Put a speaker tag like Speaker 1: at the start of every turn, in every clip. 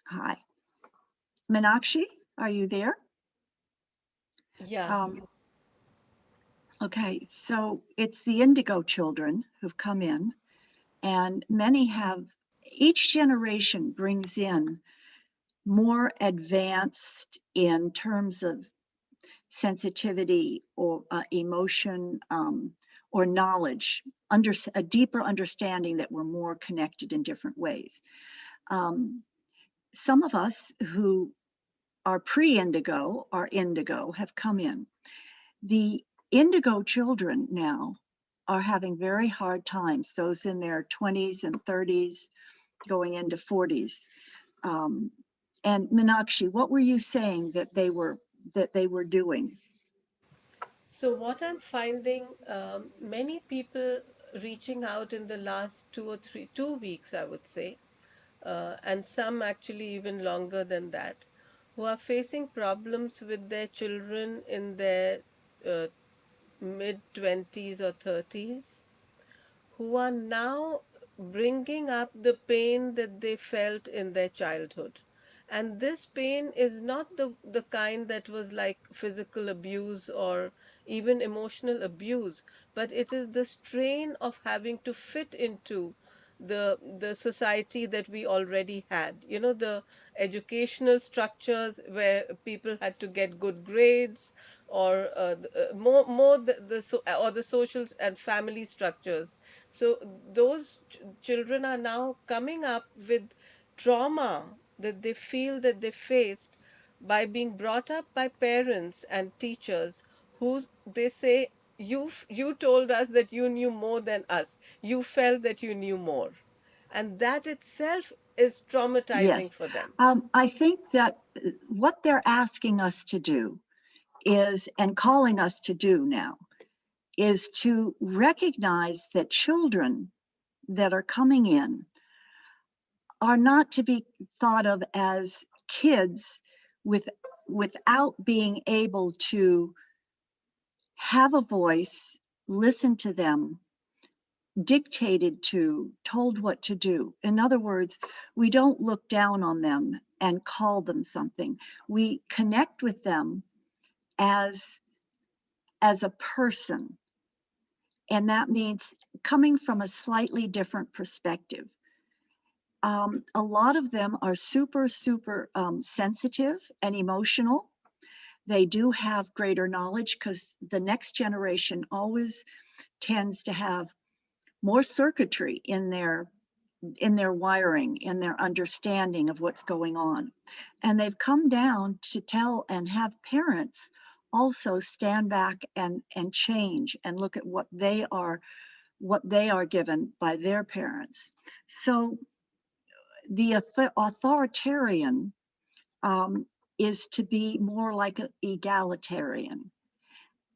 Speaker 1: Hi. Meenakshi, are you there?
Speaker 2: Yeah.
Speaker 1: Um, okay, so it's the Indigo children who've come in, and many have, each generation brings in more advanced in terms of sensitivity or emotion or knowledge, a deeper understanding that we're more connected in different ways. Um, some of us who are pre-indigo or indigo have come in. The indigo children now are having very hard times, those in their 20s and 30s going into 40s. Um, and Meenakshi, what were you saying that they were doing?
Speaker 2: So what I'm finding, many people reaching out in the last 2 weeks, I would say, and some actually even longer than that, who are facing problems with their children in their uh, mid 20s or 30s, who are now bringing up the pain that they felt in their childhood. And this pain is not the kind that was like physical abuse or even emotional abuse, but it is the strain of having to fit into the society that we already had. You know, the educational structures where people had to get good grades, or more or the social and family structures. So those children are now coming up with trauma that they feel that they faced by being brought up by parents and teachers who they say, you told us that you knew more than us, you felt that you knew more, and that itself is
Speaker 1: Yes.
Speaker 2: traumatizing for them.
Speaker 1: I think that what they're asking us to do is, and calling us to do now, is to recognize that children that are coming in are not to be thought of as kids with, without being able to have a voice, listen to them, dictated to, told what to do. In other words, we don't look down on them and call them something. We connect with them as a person, and that means coming from a slightly different perspective. A lot of them are super sensitive and emotional. They do have greater knowledge because the next generation always tends to have more circuitry in their wiring, in their understanding of what's going on. And they've come down to tell and have parents also stand back and change and look at what they are given by their parents. So the authoritarian um, is to be more like an egalitarian.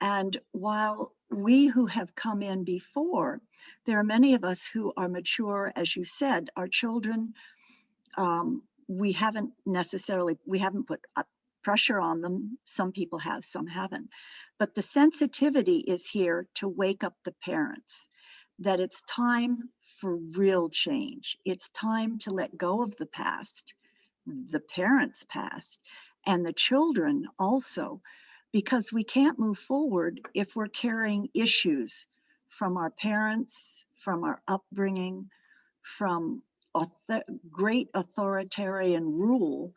Speaker 1: And while we who have come in before, there are many of us who are mature, as you said, our children, we haven't put pressure on them. Some people have, some haven't. But the sensitivity is here to wake up the parents that it's time for real change. It's time to let go of the past, the parents' past, and the children also, because we can't move forward if we're carrying issues from our parents, from our upbringing, from great authoritarian rule.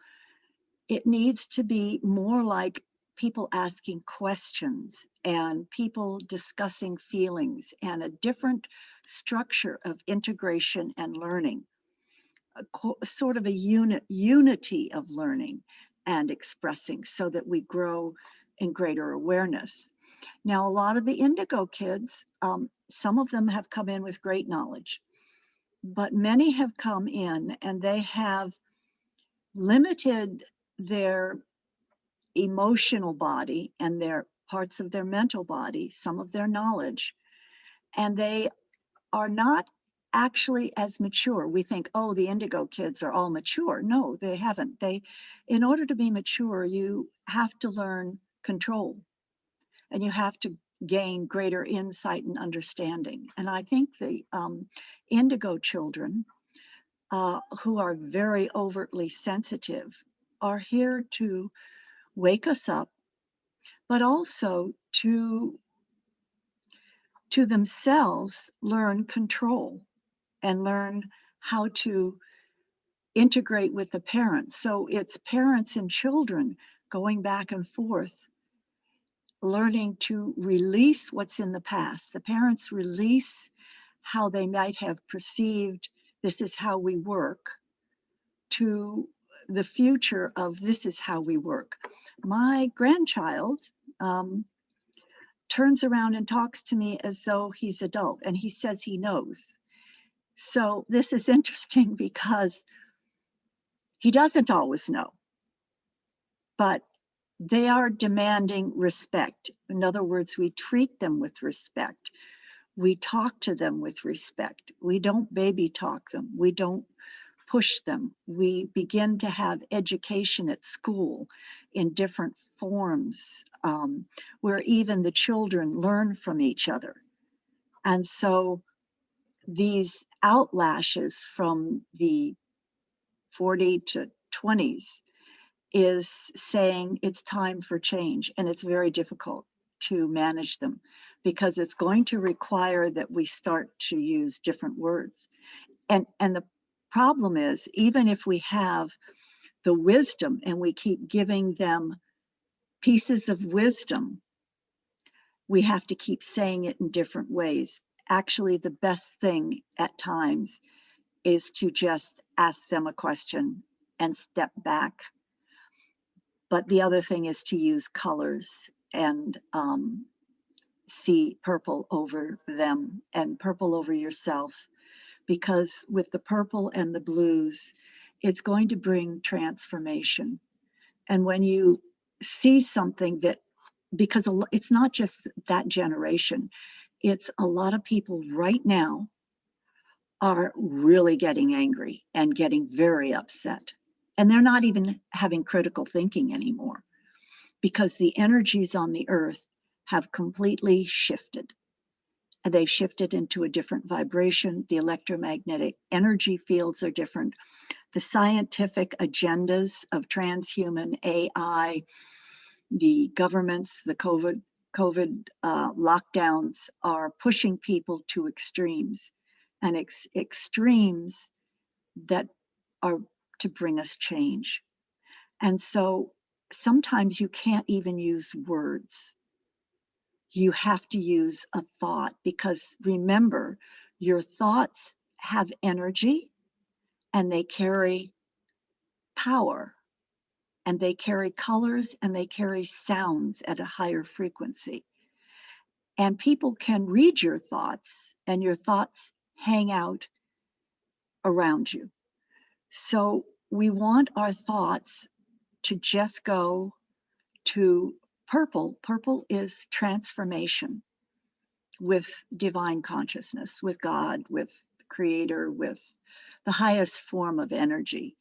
Speaker 1: It needs to be more like people asking questions and people discussing feelings and a different structure of integration and learning, sort of a unity of learning and expressing so that we grow in greater awareness. Now, a lot of the indigo kids, some of them have come in with great knowledge, but many have come in and they have limited their emotional body and their parts of their mental body, some of their knowledge, and they are not actually as mature. We think, oh, the indigo kids are all mature. No, they haven't. In order to be mature, you have to learn control and you have to gain greater insight and understanding. And I think the indigo children who are very overtly sensitive are here to wake us up, but also to themselves learn control and learn how to integrate with the parents. So it's parents and children going back and forth, learning to release what's in the past. The parents release how they might have perceived this is how we work, to the future of this is how we work. My grandchild um, turns around and talks to me as though he's adult, and he says he knows. So this is interesting because he doesn't always know, but they are demanding respect. In other words, we treat them with respect. We talk to them with respect. We don't baby talk them. We don't push them. We begin to have education at school in different forms, where even the children learn from each other. And so these outlashes from the 40 to 20s is saying it's time for change, and it's very difficult to manage them because it's going to require that we start to use different words. And the problem is, even if we have the wisdom and we keep giving them pieces of wisdom, we have to keep saying it in different ways. Actually, the best thing at times is to just ask them a question and step back. But the other thing is to use colors and see purple over them and purple over yourself, because with the purple and the blues, it's going to bring transformation. And when you see something that, because it's not just that generation, it's a lot of people right now are really getting angry and getting very upset. And they're not even having critical thinking anymore because the energies on the earth have completely shifted. And they've shifted into a different vibration. The electromagnetic energy fields are different. The scientific agendas of transhuman AI, the governments, the COVID lockdowns are pushing people to extremes, and extremes that are to bring us change. And so sometimes you can't even use words. You have to use a thought, because remember, your thoughts have energy and they carry power and they carry colors and they carry sounds at a higher frequency. And people can read your thoughts and your thoughts hang out around you. So we want our thoughts to just go to purple. Purple is transformation with divine consciousness, with God, with the Creator, with the highest form of energy.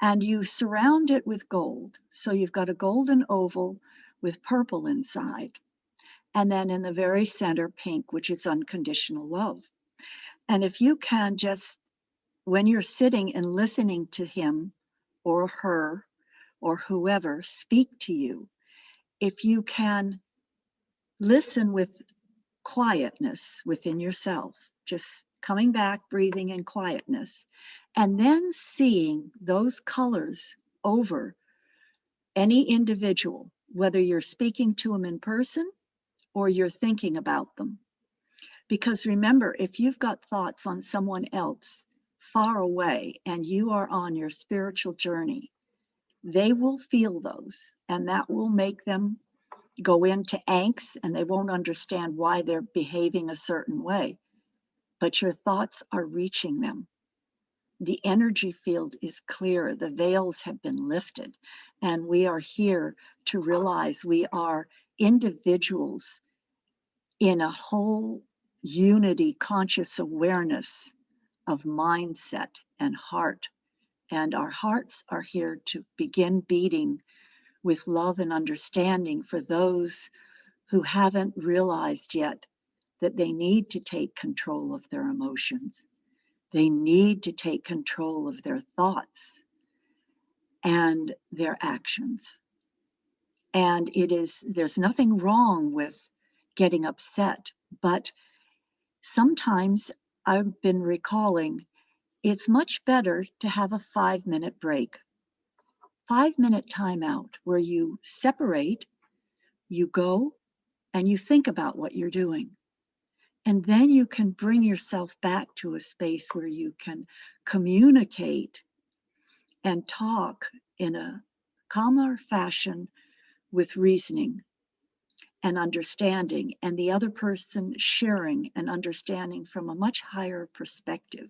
Speaker 1: And you surround it with gold. So you've got a golden oval with purple inside. And then in the very center, pink, which is unconditional love. And if you can just, when you're sitting and listening to him or her or whoever speak to you, if you can listen with quietness within yourself, just coming back, breathing in quietness, and then seeing those colors over any individual, whether you're speaking to them in person or you're thinking about them. Because remember, if you've got thoughts on someone else far away and you are on your spiritual journey, they will feel those, and that will make them go into angst, and they won't understand why they're behaving a certain way. But your thoughts are reaching them. The energy field is clear. The veils have been lifted, and we are here to realize we are individuals in a whole unity conscious awareness of mindset and heart. And our hearts are here to begin beating with love and understanding for those who haven't realized yet that they need to take control of their emotions. They need to take control of their thoughts and their actions. And there's nothing wrong with getting upset, but sometimes I've been recalling it's much better to have a 5-minute break, 5-minute timeout where you separate, you go and you think about what you're doing. And then you can bring yourself back to a space where you can communicate and talk in a calmer fashion with reasoning and understanding, and the other person sharing and understanding from a much higher perspective.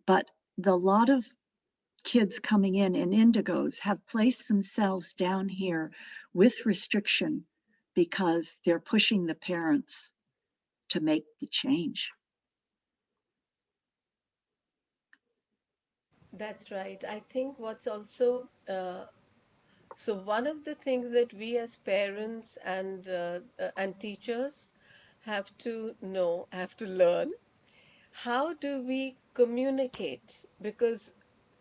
Speaker 1: But the lot of kids coming in Indigos have placed themselves down here with restriction because they're pushing the parents to make the change.
Speaker 2: That's right. I think what's also so one of the things that we as parents and teachers have to know, have to learn, how do we communicate? Because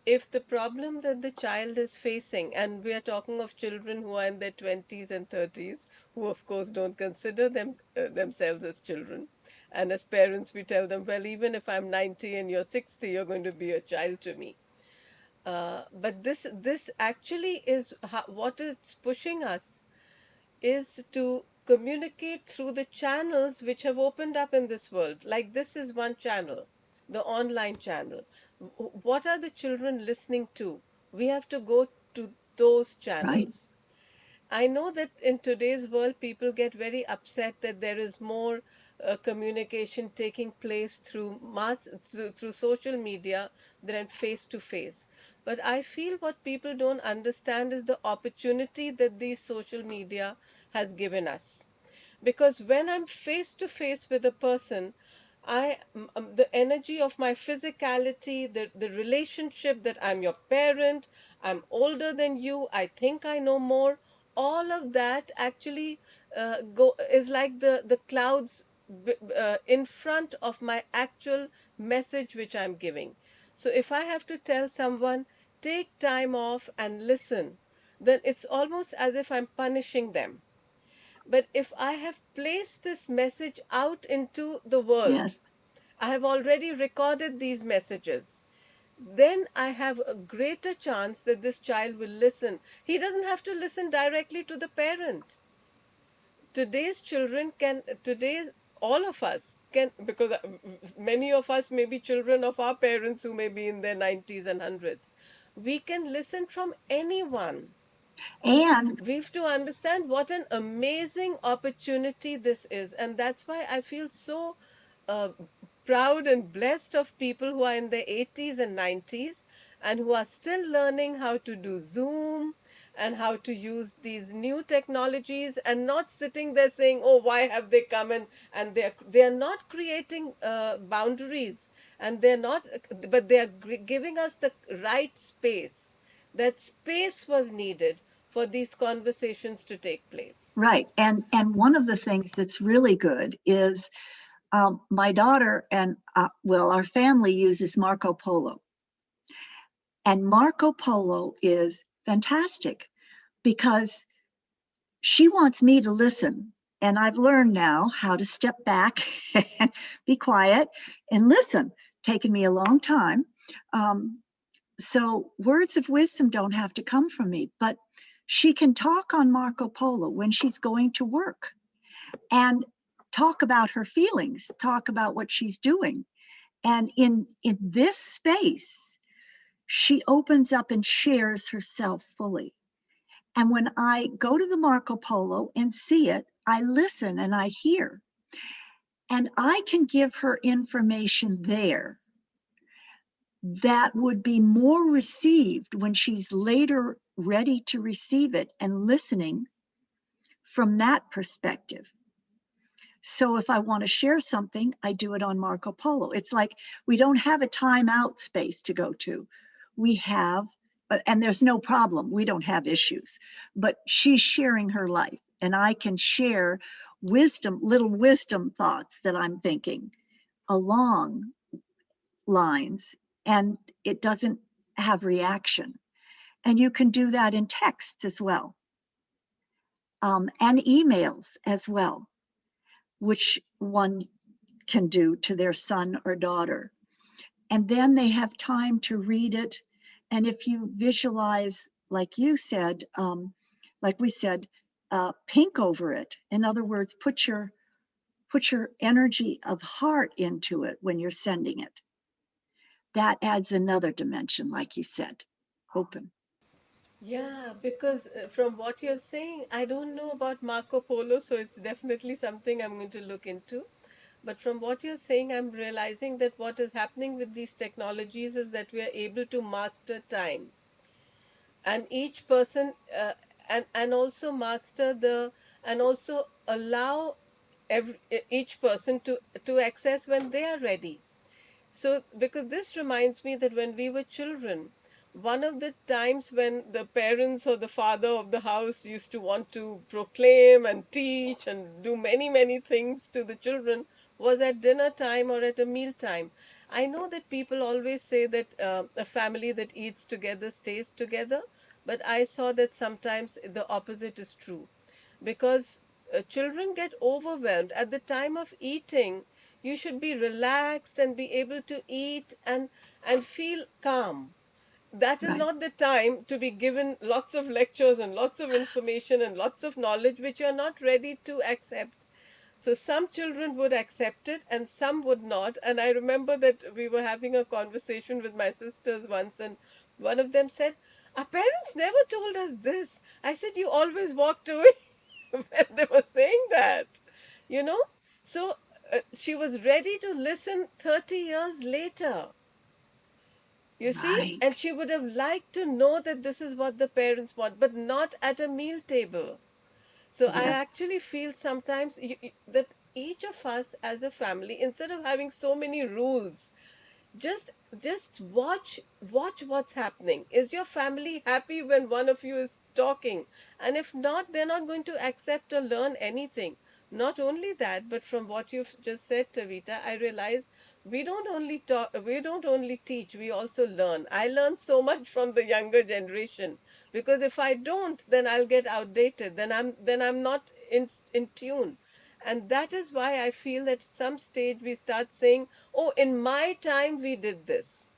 Speaker 2: if the problem that the child is facing, and we are talking of children who are in their 20s and 30s, who of course don't consider themselves as children, and as parents we tell them, well, even if I'm 90 and you're 60, you're going to be a child to me. But this actually is what it's pushing us is to communicate through the channels which have opened up in this world. Like this is one channel, the online channel. What are the children listening to? We have to go to those
Speaker 1: Right,
Speaker 2: channels. I know that in today's world, people get very upset that there is more communication taking place through social media than face to face. But I feel what people don't understand is the opportunity that these social media has given us, because when I'm face to face with a person, the energy of my physicality, the relationship that I'm your parent, I'm older than you, I think I know more, all of that actually go is like the clouds in front of my actual message which I'm giving. So if I have to tell someone, take time off and listen, then it's almost as if I'm punishing them. But if I have placed this message out into the world,
Speaker 1: yes.
Speaker 2: I have already recorded these messages, then I have a greater chance that this child will listen. He doesn't have to listen directly to the parent. Today's children can, today's, all of us can, because many of us may be children of our parents who may be in their 90s and hundreds. We can listen from anyone.
Speaker 1: And
Speaker 2: We have to understand what an amazing opportunity this is, and that's why I feel so uh, proud and blessed of people who are in their 80s and 90s and who are still learning how to do Zoom and how to use these new technologies, and not sitting there saying, oh, why have they come in, and they are not creating boundaries, and they're not, but they are giving us the right space. That space was needed for these conversations to take place.
Speaker 1: right, and one of the things that's really good is my daughter and well, our family uses Marco Polo, and Marco Polo is fantastic because she wants me to listen. And I've learned now how to step back and be quiet and listen. Taken me a long time. So words of wisdom don't have to come from me, but she can talk on Marco Polo when she's going to work and talk about her feelings, talk about what she's doing. And in this space, she opens up and shares herself fully. And when I go to the Marco Polo and see it, I listen and I hear. And I can give her information there that would be more received when she's later ready to receive it and listening from that perspective. So if I want to share something, I do it on Marco Polo. It's like we don't have a timeout space to go to. We have, and there's no problem. We don't have issues, but she's sharing her life, and I can share wisdom, little wisdom thoughts that I'm thinking along. lines and it doesn't have reaction. And you can do that in text as well, and emails as well, which one can do to their son or daughter. And then they have time to read it. And if you visualize, like you said, like we said, pink over it. In other words, put your energy of heart into it when you're sending it. That adds another dimension, like you said. Open.
Speaker 2: Yeah, because from what you're saying, I don't know about Marco Polo, so it's definitely something I'm going to look into. But from what you're saying, I'm realizing that what is happening with these technologies is that we are able to master time, and each person, and also master the, and also allow each person to access when they are ready. So, because this reminds me that when we were children, one of the times when the parents or the father of the house used to want to proclaim and teach and do many, many things to the children was at dinner time or at a meal time. I know that people always say that a family that eats together stays together, but I saw that sometimes the opposite is true, because children get overwhelmed at the time of eating. You should be relaxed and be able to eat and feel calm. That is
Speaker 1: Right.
Speaker 2: not the time to be given lots of lectures and lots of information and lots of knowledge which you are not ready to accept. So some children would accept it and some would not. And I remember that we were having a conversation with my sisters once, and one of them said, "Our parents never told us this." I said, "You always walked away when they were saying that, you know?" So she was ready to listen 30 years later, you see?
Speaker 1: Right.
Speaker 2: And she would have liked to know that this is what the parents want, but not at a meal table. So I
Speaker 1: Yes.
Speaker 2: actually feel sometimes that each of us as a family, instead of having so many rules, just just watch what's happening. Is your family happy when one of you is talking? And if not, they're not going to accept or learn anything. Not only that, but from what you've just said, Tavita, I realize we don't only teach, we also learn. I learn so much from the younger generation, because if I don't, then I'll get outdated, then I'm not in tune. And that is why I feel that at some stage we start saying, "Oh, in my time we did this."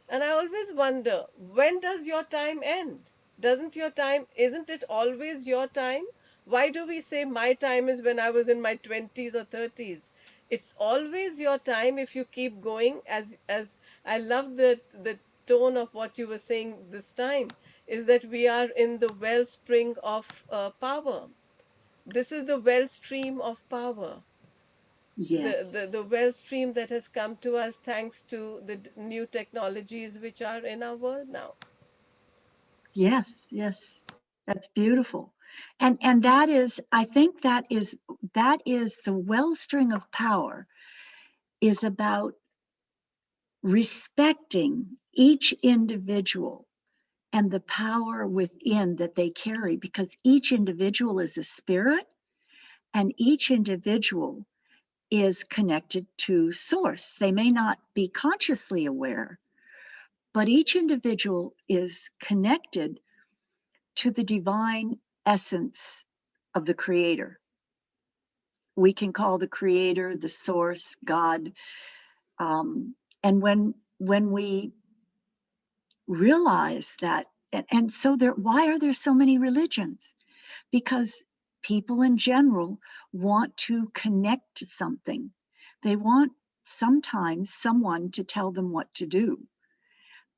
Speaker 2: And I always wonder, when does your time end? Doesn't your time, isn't it always your time? Why do we say my time is when I was in my 20s or 30s? It's always your time if you keep going. As I love the tone of what you were saying this time, is that we are in the wellspring of power. This is the wellstream of power,
Speaker 1: Yes.
Speaker 2: the well stream that has come to us thanks to the new technologies which are in our world now.
Speaker 1: Yes. Yes. That's beautiful. And that is, I think that is the wellstring of power, is about respecting each individual and the power within that they carry, because each individual is a spirit and each individual is connected to source. They may not be consciously aware, but each individual is connected to the divine essence of the creator. We can call the creator the source, God. And when we realize that, and so there, why are there so many religions? Because people in general want to connect to something. They want sometimes someone to tell them what to do.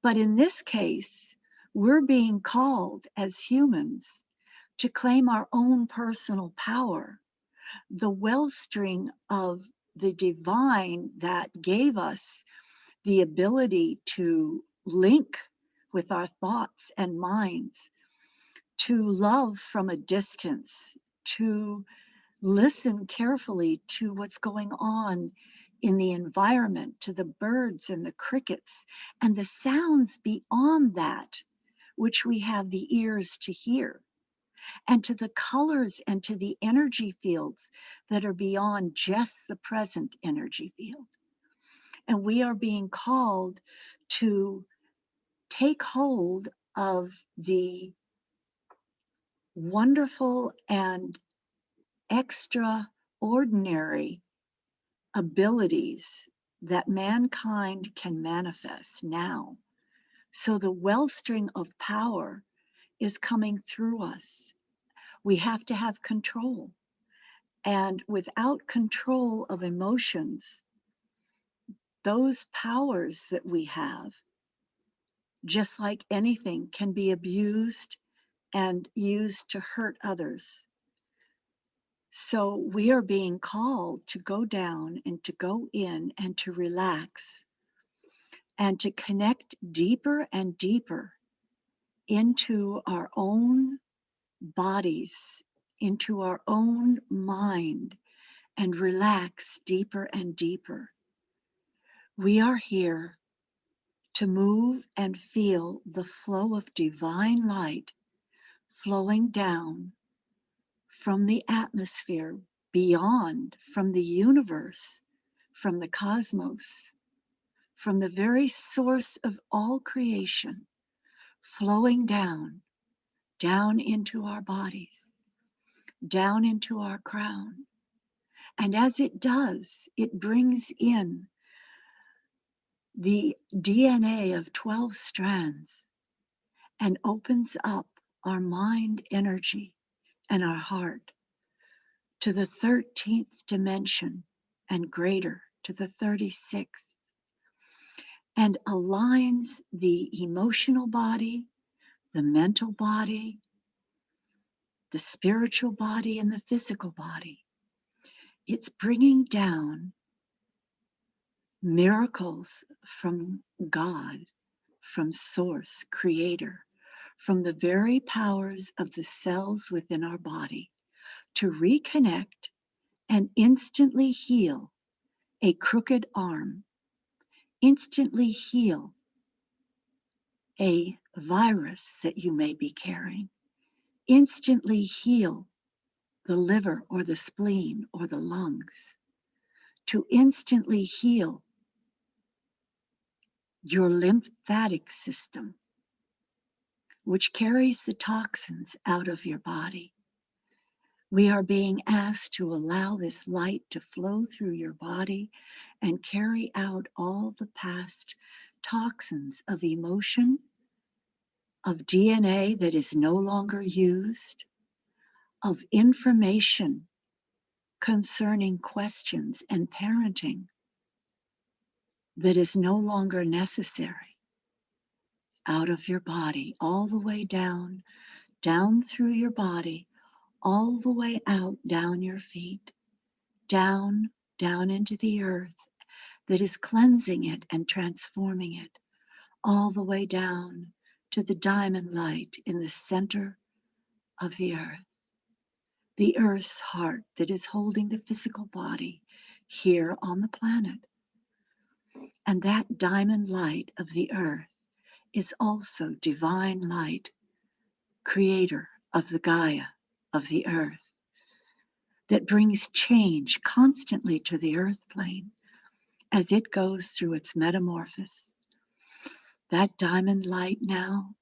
Speaker 1: But in this case, we're being called as humans to claim our own personal power, the wellspring of the divine that gave us the ability to link with our thoughts and minds, to love from a distance, to listen carefully to what's going on in the environment, to the birds and the crickets, and the sounds beyond that, which we have the ears to hear, and to the colors and to the energy fields that are beyond just the present energy field. And we are being called to take hold of the wonderful and extraordinary abilities that mankind can manifest now. So the wellstream of power is coming through us. We have to have control. And without control of emotions, those powers that we have, just like anything, can be abused and used to hurt others. So we are being called to go down and to go in and to relax and to connect deeper and deeper into our own bodies, into our own mind, and relax deeper and deeper. We are here to move and feel the flow of divine light flowing down from the atmosphere, beyond, from the universe, from the cosmos, from the very source of all creation, flowing down, down into our bodies, down into our crown. And as it does, it brings in the DNA of 12 strands and opens up our mind energy and our heart to the 13th dimension and greater, to the 36th, and aligns the emotional body, the mental body, the spiritual body, and the physical body. It's bringing down miracles from God, from Source, Creator, from the very powers of the cells within our body to reconnect and instantly heal a crooked arm, instantly heal a virus that you may be carrying, instantly heal the liver or the spleen or the lungs, to instantly heal your lymphatic system, which carries the toxins out of your body. We are being asked to allow this light to flow through your body and carry out all the past toxins of emotion, of DNA that is no longer used, of information concerning questions and parenting that is no longer necessary, out of your body, all the way down, down through your body, all the way out, down your feet, down, down into the earth that is cleansing it and transforming it, all the way down to the diamond light in the center of the earth's heart that is holding the physical body here on the planet. And that diamond light of the earth is also divine light, creator of the Gaia, of the earth, that brings change constantly to the earth plane as it goes through its metamorphosis. That diamond light now,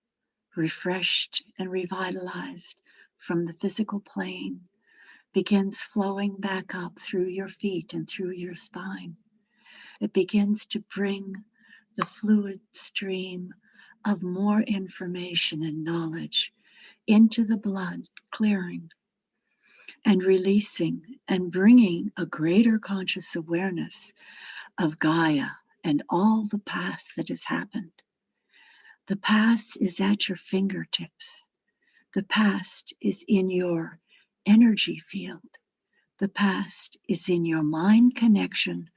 Speaker 1: refreshed and revitalized from the physical plane, begins flowing back up through your feet and through your spine. It begins to bring the fluid stream of more information and knowledge into the blood, clearing and releasing and bringing a greater conscious awareness of Gaia and all the past that has happened. The past is at your fingertips. The past is in your energy field. The past is in your mind connection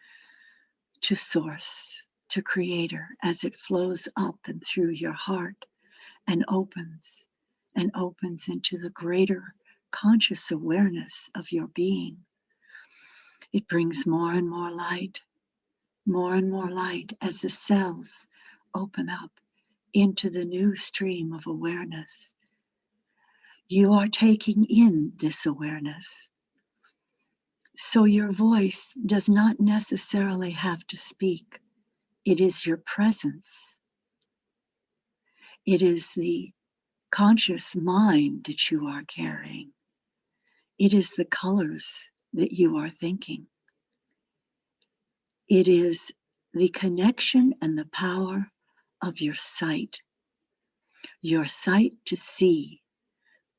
Speaker 1: to Source, to Creator, as it flows up and through your heart and opens into the greater conscious awareness of your being. It brings more and more light as the cells open up into the new stream of awareness. You are taking in this awareness. So your voice does not necessarily have to speak. It is your presence. It is the conscious mind that you are carrying. It is the colors that you are thinking. It is the connection and the power of your sight to see,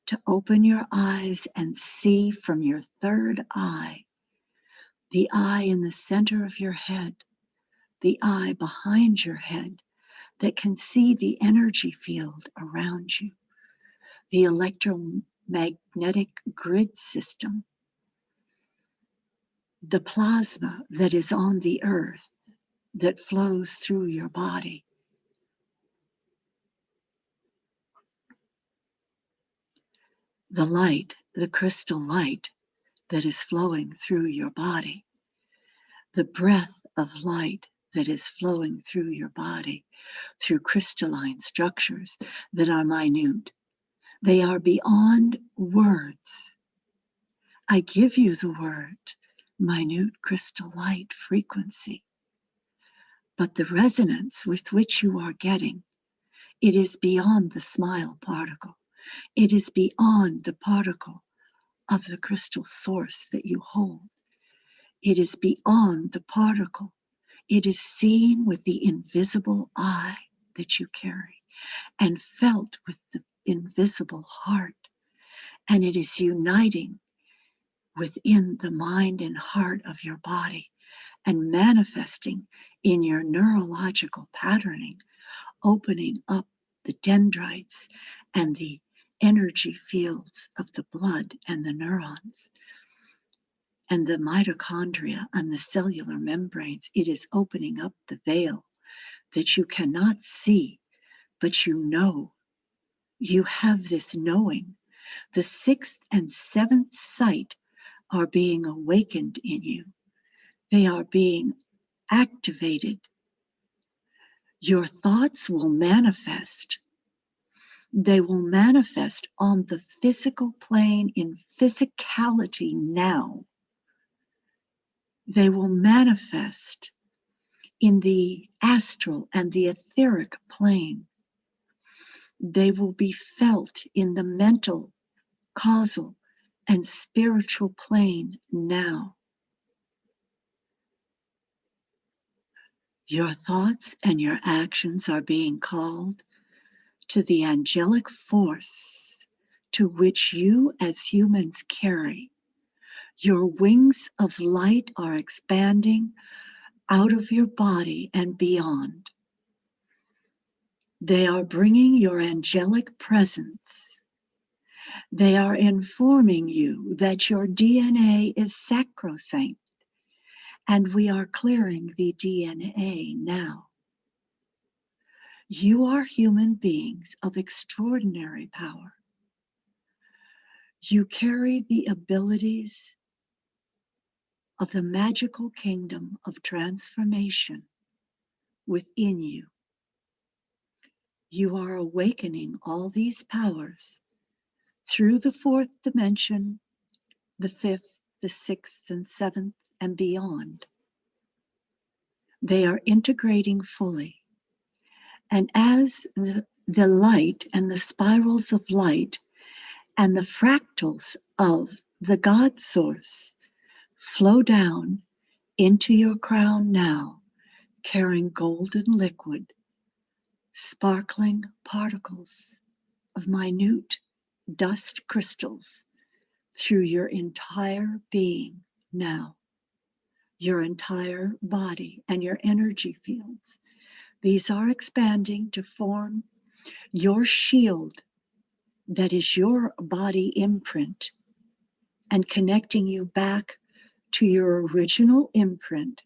Speaker 1: to open your eyes and see from your third eye, the eye in the center of your head, the eye behind your head that can see the energy field around you, the electromagnetic grid system, the plasma that is on the earth that flows through your body. The light, the crystal light that is flowing through your body, the breath of light that is flowing through your body, through crystalline structures that are minute. They are beyond words. I give you the word, minute crystal light frequency. But the resonance with which you are getting, it is beyond the smile particle. It is beyond the particle of the crystal source that you hold. It is beyond the particle. It is seen with the invisible eye that you carry and felt with the invisible heart. And it is uniting within the mind and heart of your body and manifesting in your neurological patterning, opening up the dendrites and the energy fields of the blood and the neurons and the mitochondria and the cellular membranes. It is opening up the veil that you cannot see, but you know. You have this knowing. The sixth and seventh sight are being awakened in you. They are being activated. Your thoughts will manifest. They will manifest on the physical plane in physicality now. They will manifest in the astral and the etheric plane. They will be felt in the mental, causal, and spiritual plane now. Your thoughts and your actions are being called to the angelic force to which you as humans carry. Your wings of light are expanding out of your body and beyond. They are bringing your angelic presence. They are informing you that your DNA is sacrosanct, and we are clearing the DNA now. You are human beings of extraordinary power. You carry the abilities of the magical kingdom of transformation within you. You are awakening all these powers through the fourth dimension, the fifth, the sixth, and seventh, and beyond. They are integrating fully. And as the light and the spirals of light and the fractals of the God source flow down into your crown now, carrying golden liquid, sparkling particles of minute dust crystals through your entire being now, your entire body and your energy fields. These are expanding to form your shield that is your body imprint and connecting you back to your original imprint,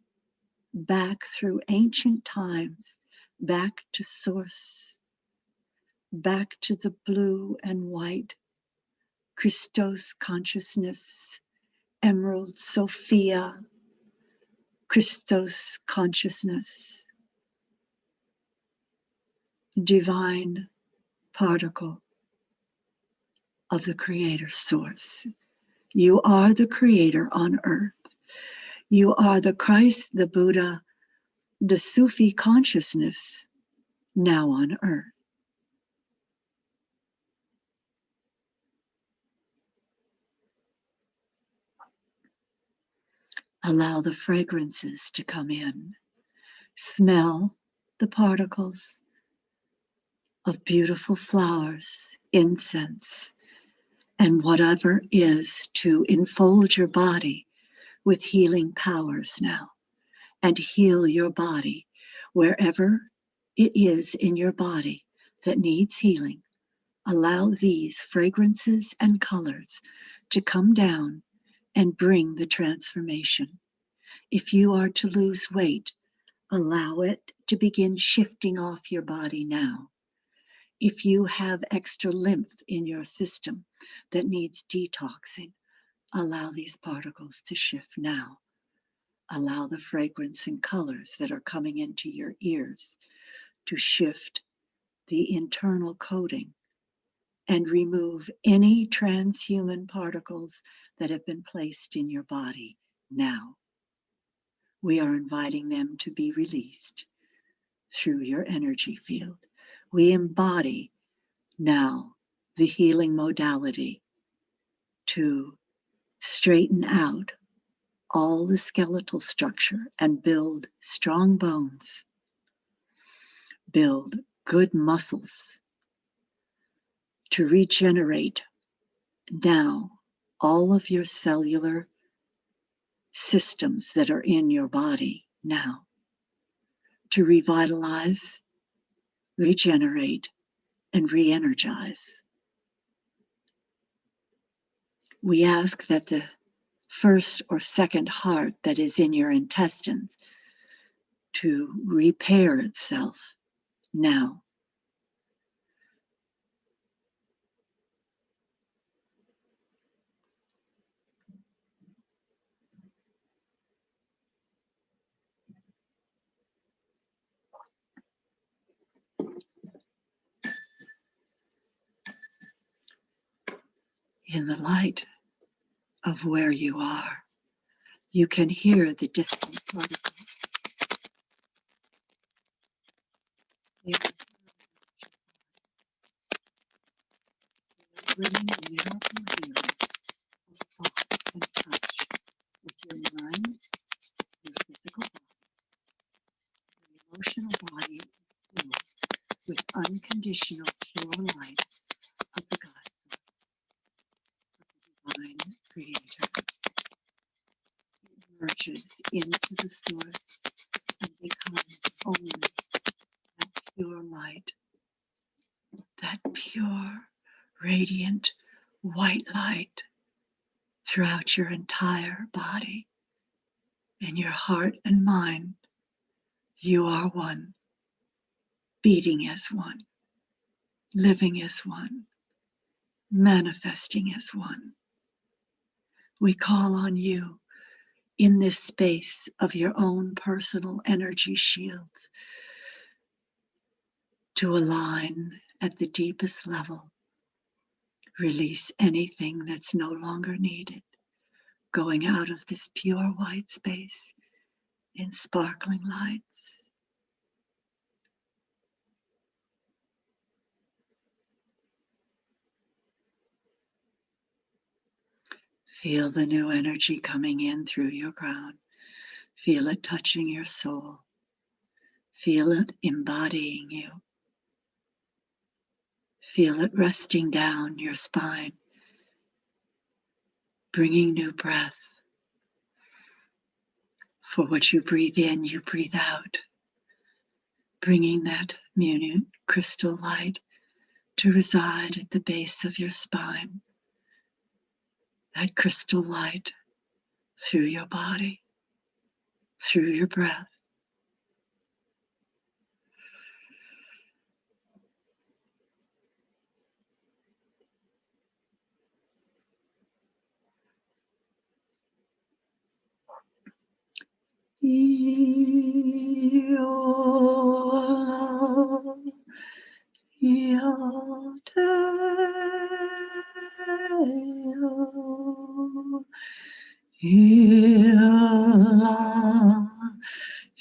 Speaker 1: back through ancient times, back to source, back to the blue and white Christos consciousness, Emerald Sophia, Christos consciousness, divine particle of the Creator Source. You are the Creator on earth. You are the Christ, the Buddha, the Sufi consciousness now on earth. Allow the fragrances to come in. Smell the particles of beautiful flowers, incense, and whatever is to enfold your body with healing powers now, and heal your body wherever it is in your body that needs healing. Allow these fragrances and colors to come down and bring the transformation. If you are to lose weight, allow it to begin shifting off your body now. If you have extra lymph in your system that needs detoxing, allow these particles to shift now. Allow the fragrance and colors that are coming into your ears to shift the internal coating and remove any transhuman particles that have been placed in your body now. We are inviting them to be released through your energy field. We embody now the healing modality to straighten out all the skeletal structure and build strong bones, build good muscles, to regenerate now all of your cellular systems that are in your body now, to revitalize, regenerate, and re-energize. We ask that the first or second heart that is in your intestines to repair itself now. In the light of where you are, you can hear the distant particles. They are bringing a miracle healing of thought and touch with your mind, your physical body, your emotional body is filled with unconditional pure light of the God, of the divine creator. It merges into the source and becomes only that pure light, that pure, radiant, white light throughout your entire body. In your heart and mind, you are one, beating as one, living as one, manifesting as one. We call on you in this space of your own personal energy shields to align at the deepest level. Release anything that's no longer needed, going out of this pure white space in sparkling lights. Feel the new energy coming in through your crown. Feel it touching your soul. Feel it embodying you. Feel it resting down your spine, bringing new breath. For what you breathe in, you breathe out, bringing that minute crystal light to reside at the base of your spine. That crystal light through your body, through your breath.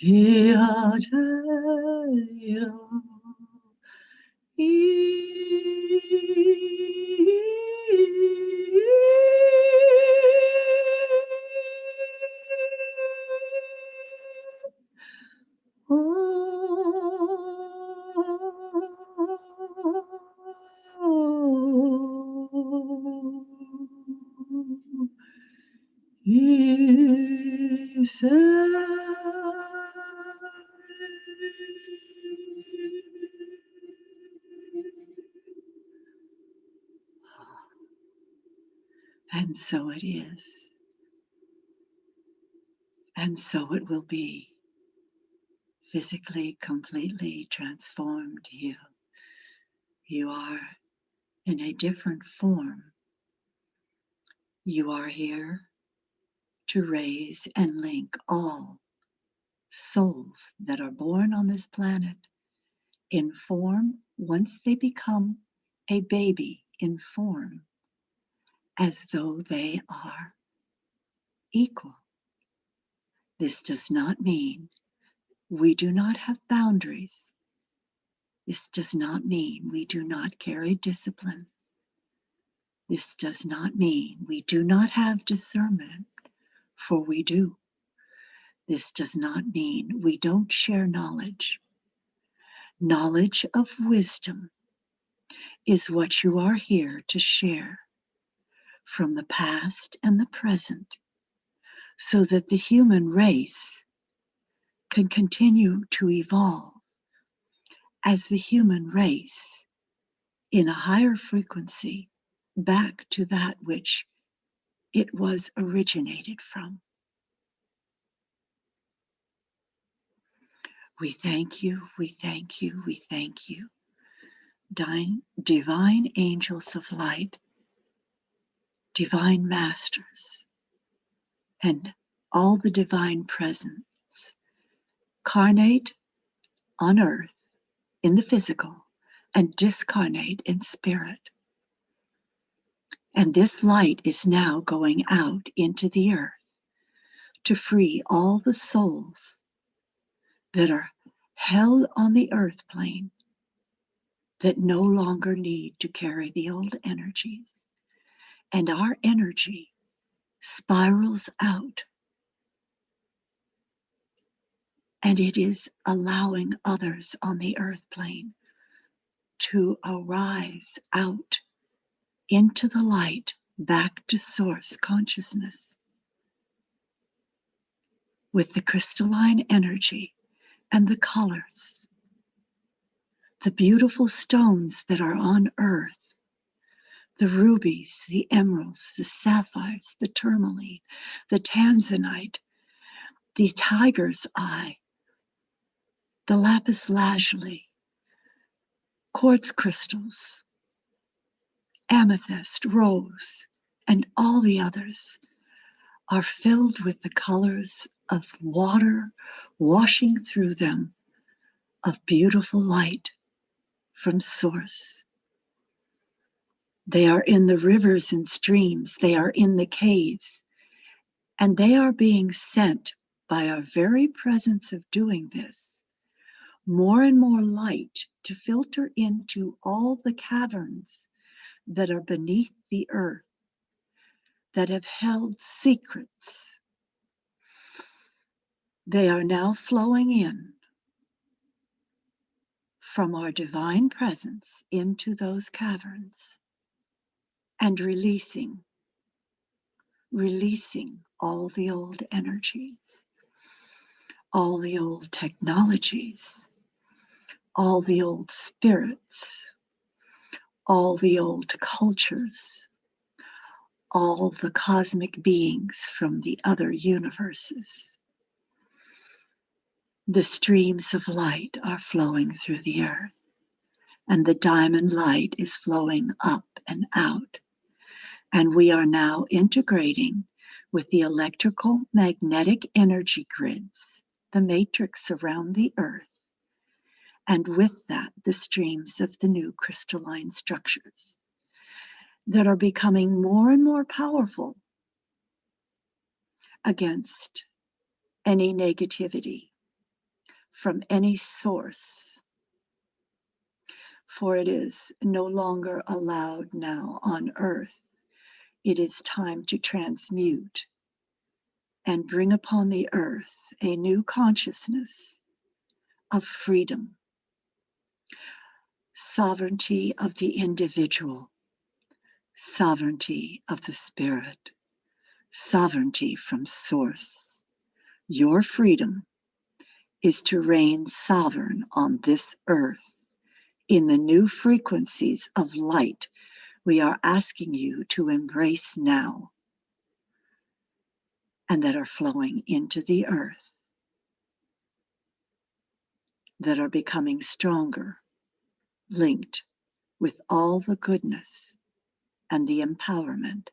Speaker 1: Hiatero. And so it is. And so it will be. Physically, completely transformed you. You are in a different form. You are here to raise and link all souls that are born on this planet in form once they become a baby in form, as though they are equal. This does not mean we do not have boundaries. This does not mean we do not carry discipline. This does not mean we do not have discernment, for we do. This does not mean we don't share knowledge. Knowledge of wisdom is what you are here to share from the past and the present, so that the human race can continue to evolve as the human race in a higher frequency back to that which it was originated from. We thank you, we thank you, we thank you. Divine angels of light, divine masters, and all the divine presence carnate on earth in the physical and discarnate in spirit. And this light is now going out into the earth to free all the souls that are held on the earth plane that no longer need to carry the old energies. And our energy spirals out, and it is allowing others on the earth plane to arise out into the light, back to source consciousness with the crystalline energy and the colors, the beautiful stones that are on earth, the rubies, the emeralds, the sapphires, the tourmaline, the tanzanite, the tiger's eye, the lapis lazuli, quartz crystals, amethyst, rose, and all the others are filled with the colors of water washing through them of beautiful light from source. They are in the rivers and streams, they are in the caves, and they are being sent by our very presence of doing this, more and more light to filter into all the caverns that are beneath the earth, that have held secrets. They are now flowing in from our divine presence into those caverns and releasing all the old energies, all the old technologies, all the old spirits, all the old cultures, all the cosmic beings from the other universes. The streams of light are flowing through the earth, and the diamond light is flowing up and out. And we are now integrating with the electrical magnetic energy grids, the matrix around the earth, and with that, the streams of the new crystalline structures that are becoming more and more powerful against any negativity, from any source, for it is no longer allowed now on earth. It is time to transmute and bring upon the earth a new consciousness of freedom, sovereignty of the individual, sovereignty of the spirit, sovereignty from source. Your freedom is to reign sovereign on this earth in the new frequencies of light we are asking you to embrace now and that are flowing into the earth, that are becoming stronger, linked with all the goodness and the empowerment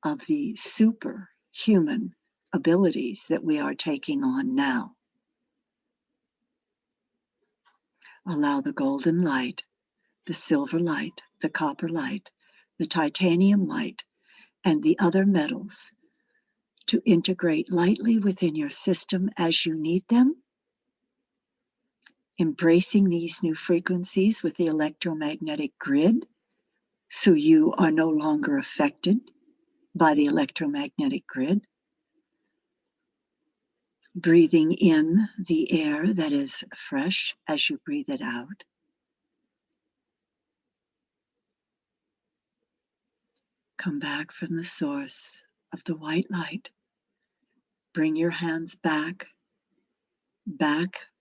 Speaker 1: of the superhuman abilities that we are taking on now. Allow the golden light, the silver light, the copper light, the titanium light, and the other metals to integrate lightly within your system as you need them, embracing these new frequencies with the electromagnetic grid so you are no longer affected by the electromagnetic grid. Breathing in the air that is fresh as you breathe it out. Come back from the source of the white light. Bring your hands back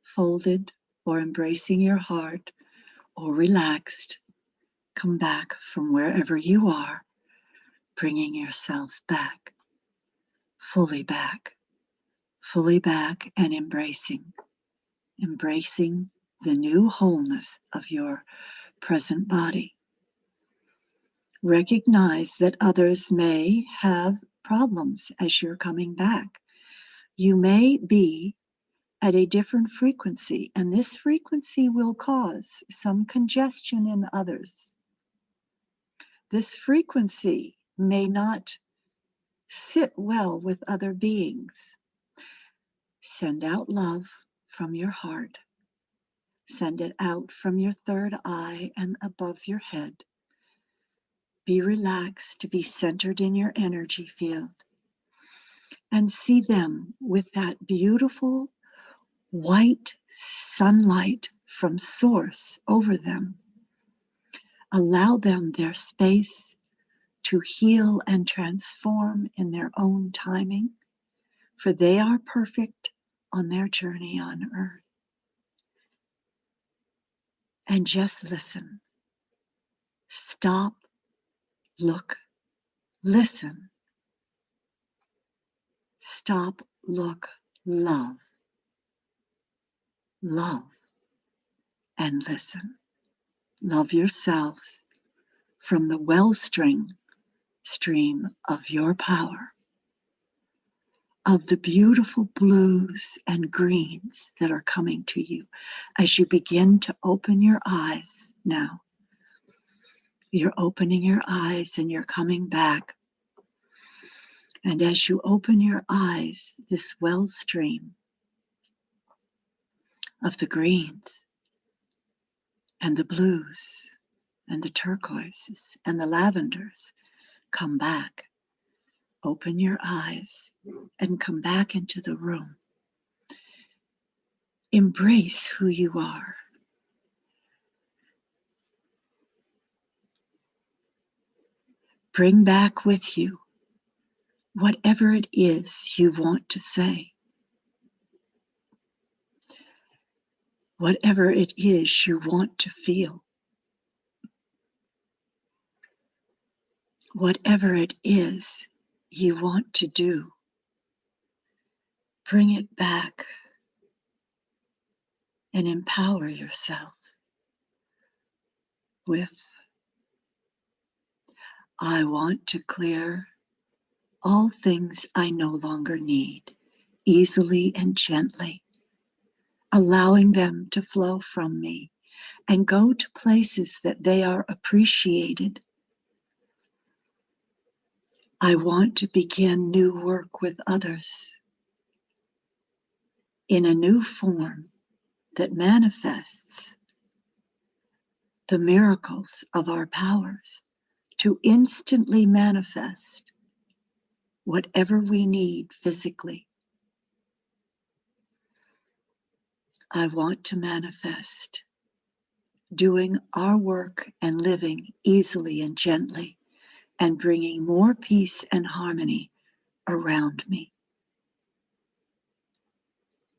Speaker 1: folded or embracing your heart or relaxed. Come back from wherever you are, bringing yourselves back and embracing the new wholeness of your present body. Recognize that others may have problems as you're coming back. You may be at a different frequency, and this frequency will cause some congestion in others. This frequency may not sit well with other beings. Send out love from your heart. Send it out from your third eye and above your head. Be relaxed, be centered in your energy field, and see them with that beautiful white sunlight from source over them. Allow them their space to heal and transform in their own timing, for they are perfect on their journey on earth. And just listen. Stop, look, listen. Stop, look, love. Love and listen. Love yourselves from the wellstream of your power, of the beautiful blues and greens that are coming to you as you begin to open your eyes now. You're opening your eyes and you're coming back. And as you open your eyes, this wellstream of the greens and the blues and the turquoises and the lavenders come back. Open your eyes and come back into the room. Embrace who you are. Bring back with you whatever it is you want to say. Whatever it is you want to feel. Whatever it is you want to do. Bring it back and empower yourself with, I want to clear all things I no longer need, easily and gently, allowing them to flow from me and go to places that they are appreciated. I want to begin new work with others. in a new form that manifests the miracles of our powers to instantly manifest whatever we need physically. I want to manifest doing our work and living easily and gently and bringing more peace and harmony around me.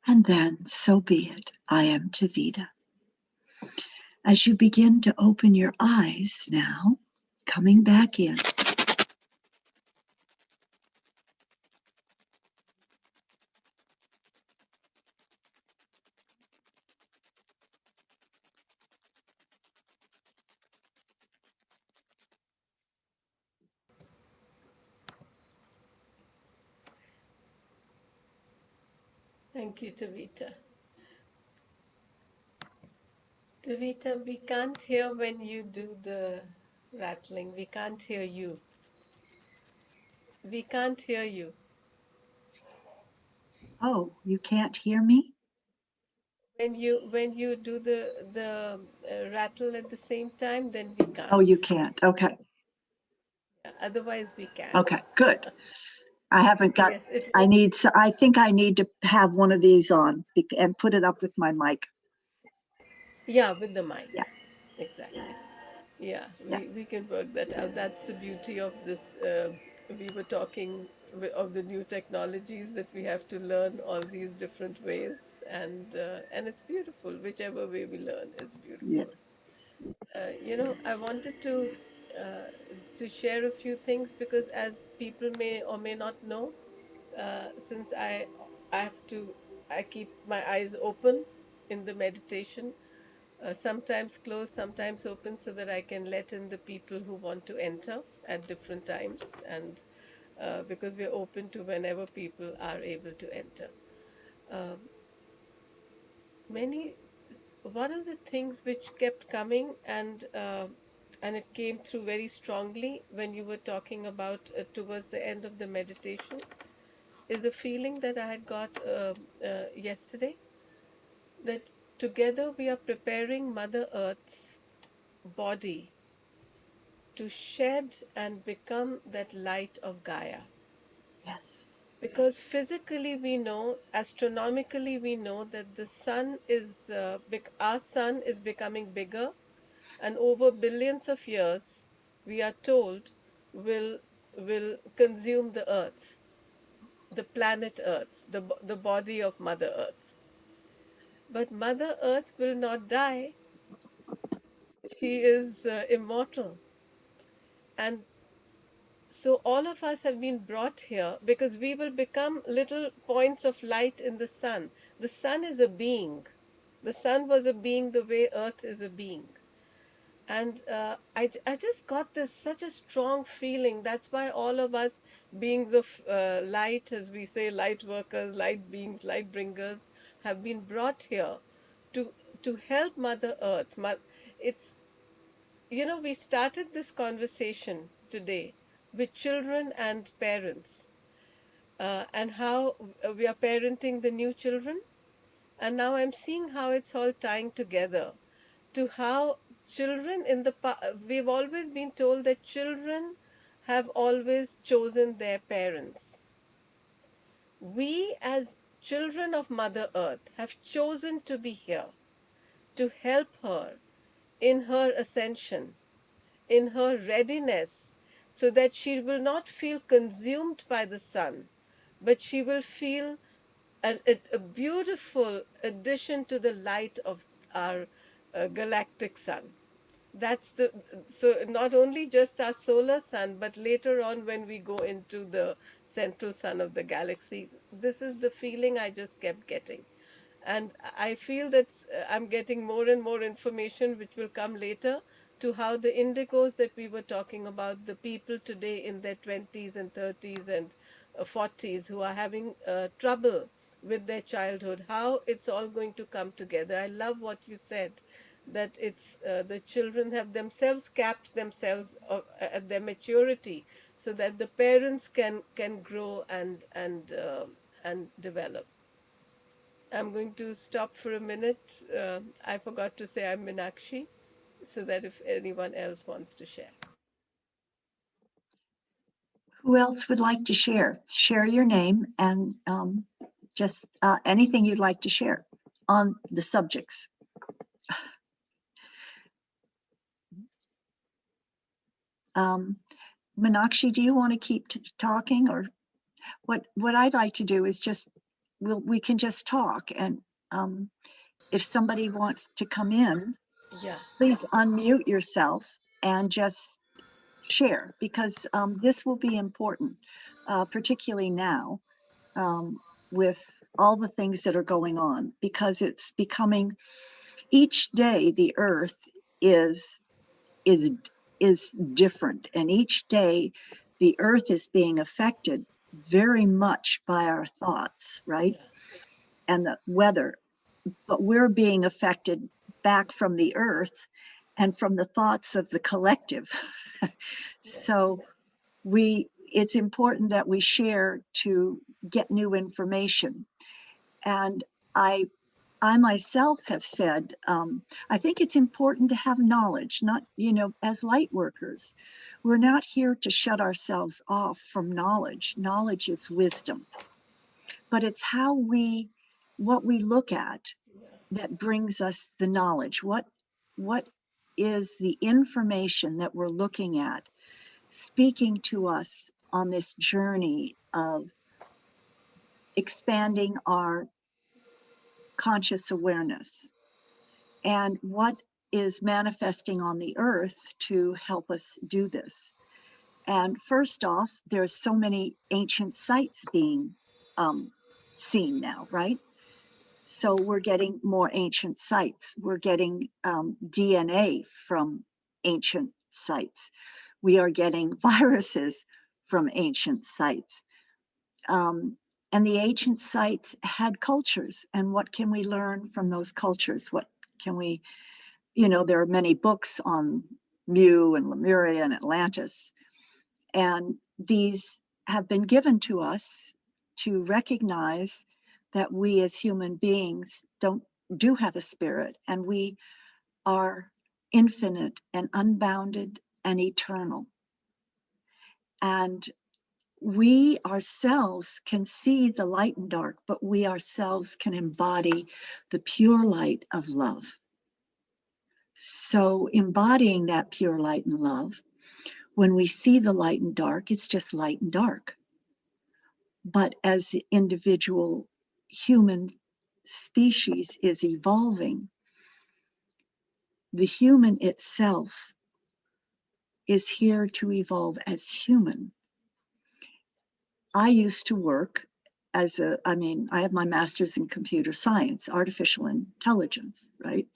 Speaker 1: And then, so be it. I am Taveta. As you begin to open your eyes now, coming back in,
Speaker 2: Thank you, Tavita. Tavita, we can't hear when you do the rattling. We can't hear you. We can't hear you.
Speaker 1: oh, you can't hear me?
Speaker 2: When you do the rattle at the same time, then we
Speaker 1: Oh,
Speaker 2: can't.
Speaker 1: you can't. Okay.
Speaker 2: Otherwise, we can.
Speaker 1: Okay, good. I haven't got,
Speaker 2: Yes, it
Speaker 1: I
Speaker 2: was.
Speaker 1: need, I think I need to have one of these on and put it up with my mic.
Speaker 2: Yeah, with the mic.
Speaker 1: Yeah,
Speaker 2: Exactly. Yeah,
Speaker 1: yeah,
Speaker 2: we can work that out. That's the beauty of this. We were talking of the new technologies that we have to learn all these different ways, and it's beautiful. Whichever way we learn, it's
Speaker 1: yeah.
Speaker 2: beautiful. I wanted to share a few things because as people may or may not know, since I have to I keep my eyes open in the meditation, sometimes closed, sometimes open, so that I can let in the people who want to enter at different times, and because we're open to whenever people are able to enter. Um, many One of the things which kept coming, and it came through very strongly when you were talking about towards the end of the meditation, is the feeling that I had got yesterday, that together we are preparing Mother Earth's body to shed and become that light of Gaia.
Speaker 1: Yes,
Speaker 2: Because physically we know, astronomically we know that the sun is, our sun is becoming bigger, and over billions of years, we are told, will will consume the Earth, the planet Earth, the body of Mother Earth. But Mother Earth will not die. She is immortal, and so all of us have been brought here because we will become little points of light in the sun. The sun is a being. The sun was a being the way Earth is a being. And I just got this such a strong feeling. That's why all of us, beings of light, as we say, light workers, light beings, light bringers, have been brought here to to help Mother Earth. It's we started this conversation today with children and parents, and how we are parenting the new children. And now I'm seeing how it's all tying together to how children we've always been told that children have always chosen their parents. We, as children of Mother Earth, have chosen to be here to help her in her ascension, in her readiness, so that she will not feel consumed by the sun, but she will feel a beautiful addition to the light of our galactic sun. That's the So not only just our solar sun, but later on when we go into the central sun of the galaxy, this is the feeling I just kept getting. And I feel that I'm getting more and more information which will come later, to how the indigos that we were talking about, the people today in their 20s and 30s and 40s who are having trouble with their childhood, how it's all going to come together. I love what you said, that it's the children have themselves capped themselves at their maturity, so that the parents can grow and develop. I'm going to stop for a minute. I forgot to say I'm Meenakshi, so that if anyone else wants to share.
Speaker 1: Who else would like to share? Share your name and just anything you'd like to share on the subjects. Meenakshi, do you want to keep talking, or what I'd like to do is just we can just talk, and if somebody wants to come in,
Speaker 2: Yeah,
Speaker 1: please unmute yourself and just share, because this will be important, particularly now with all the things that are going on, because it's becoming each day the earth is is is different, and each day the earth is being affected very much by our thoughts, right?
Speaker 2: yeah,
Speaker 1: And the weather, but we're being affected back from the earth and from the thoughts of the collective.
Speaker 2: yes,
Speaker 1: So it's important that we share to get new information. And I I myself have said, I think it's important to have knowledge, not, as light workers, we're not here to shut ourselves off from knowledge. Knowledge is wisdom, but it's what we look at
Speaker 2: yeah,
Speaker 1: that brings us the knowledge. What is the information that we're looking at speaking to us on this journey of expanding our conscious awareness? And what is manifesting on the earth to help us do this? And first off, there's so many ancient sites being um, seen now, right? So we're getting more ancient sites. We're getting DNA from ancient sites. We are getting viruses from ancient sites. Um, and the ancient sites had cultures. And what can we learn from those cultures? What can we, there are many books on Mu and Lemuria and Atlantis. And these have been given to us to recognize that we as human beings do have a spirit, and we are infinite and unbounded and eternal. And we ourselves can see the light and dark, but we ourselves can embody the pure light of love. So embodying that pure light and love, when we see the light and dark, it's just light and dark. But as the individual human species is evolving, the human itself is here to evolve as human. I used to work I have my master's in computer science, artificial intelligence, right?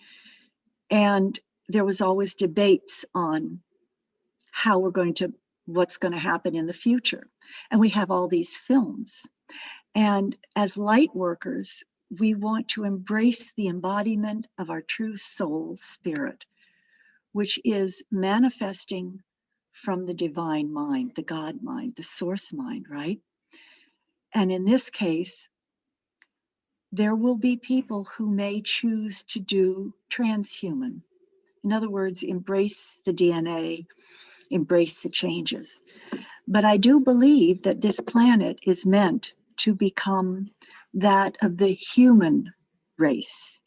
Speaker 1: And there was always debates on what's going to happen in the future. And we have all these films. And as light workers, we want to embrace the embodiment of our true soul spirit, which is manifesting from the divine mind, the God mind, the source mind, right? And in this case, there will be people who may choose to do transhuman. In other words, embrace the DNA, embrace the changes. But I do believe that this planet is meant to become that of the human race,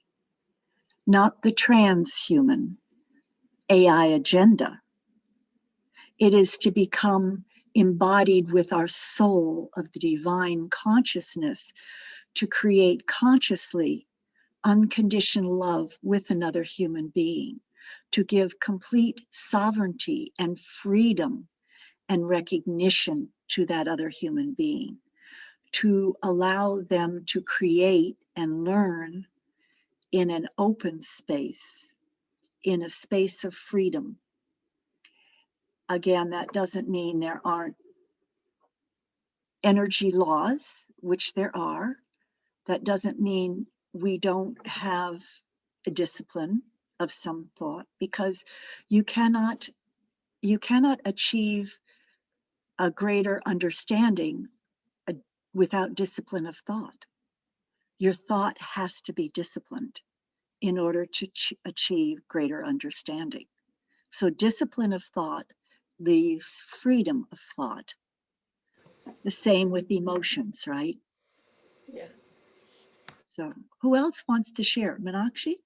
Speaker 1: not the transhuman AI agenda. It is to become embodied with our soul of the divine consciousness to create consciously unconditional love with another human being, to give complete sovereignty and freedom and recognition to that other human being, to allow them to create and learn in an open space, in a space of freedom. Again, that doesn't mean there aren't energy laws, which there are. That doesn't mean we don't have a discipline of some thought, because you cannot achieve a greater understanding without discipline of thought. Your thought has to be disciplined in order to achieve greater understanding. So, discipline of thought leaves freedom of thought. The same with emotions, right?
Speaker 2: Yeah.
Speaker 1: So, who else wants to share? Meenakshi?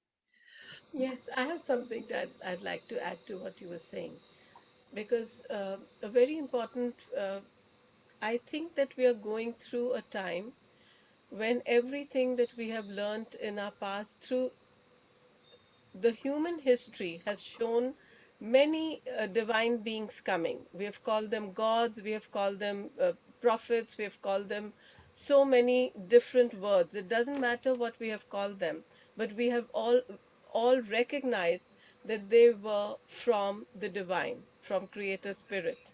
Speaker 2: Yes, I have something that I'd like to add to what you were saying, because a very important, I think that we are going through a time when everything that we have learned in our past through the human history has shown many divine beings coming. We have called them gods, we have called them prophets, we have called them so many different words. It doesn't matter what we have called them, but we have all recognized that they were from the divine, from Creator Spirit.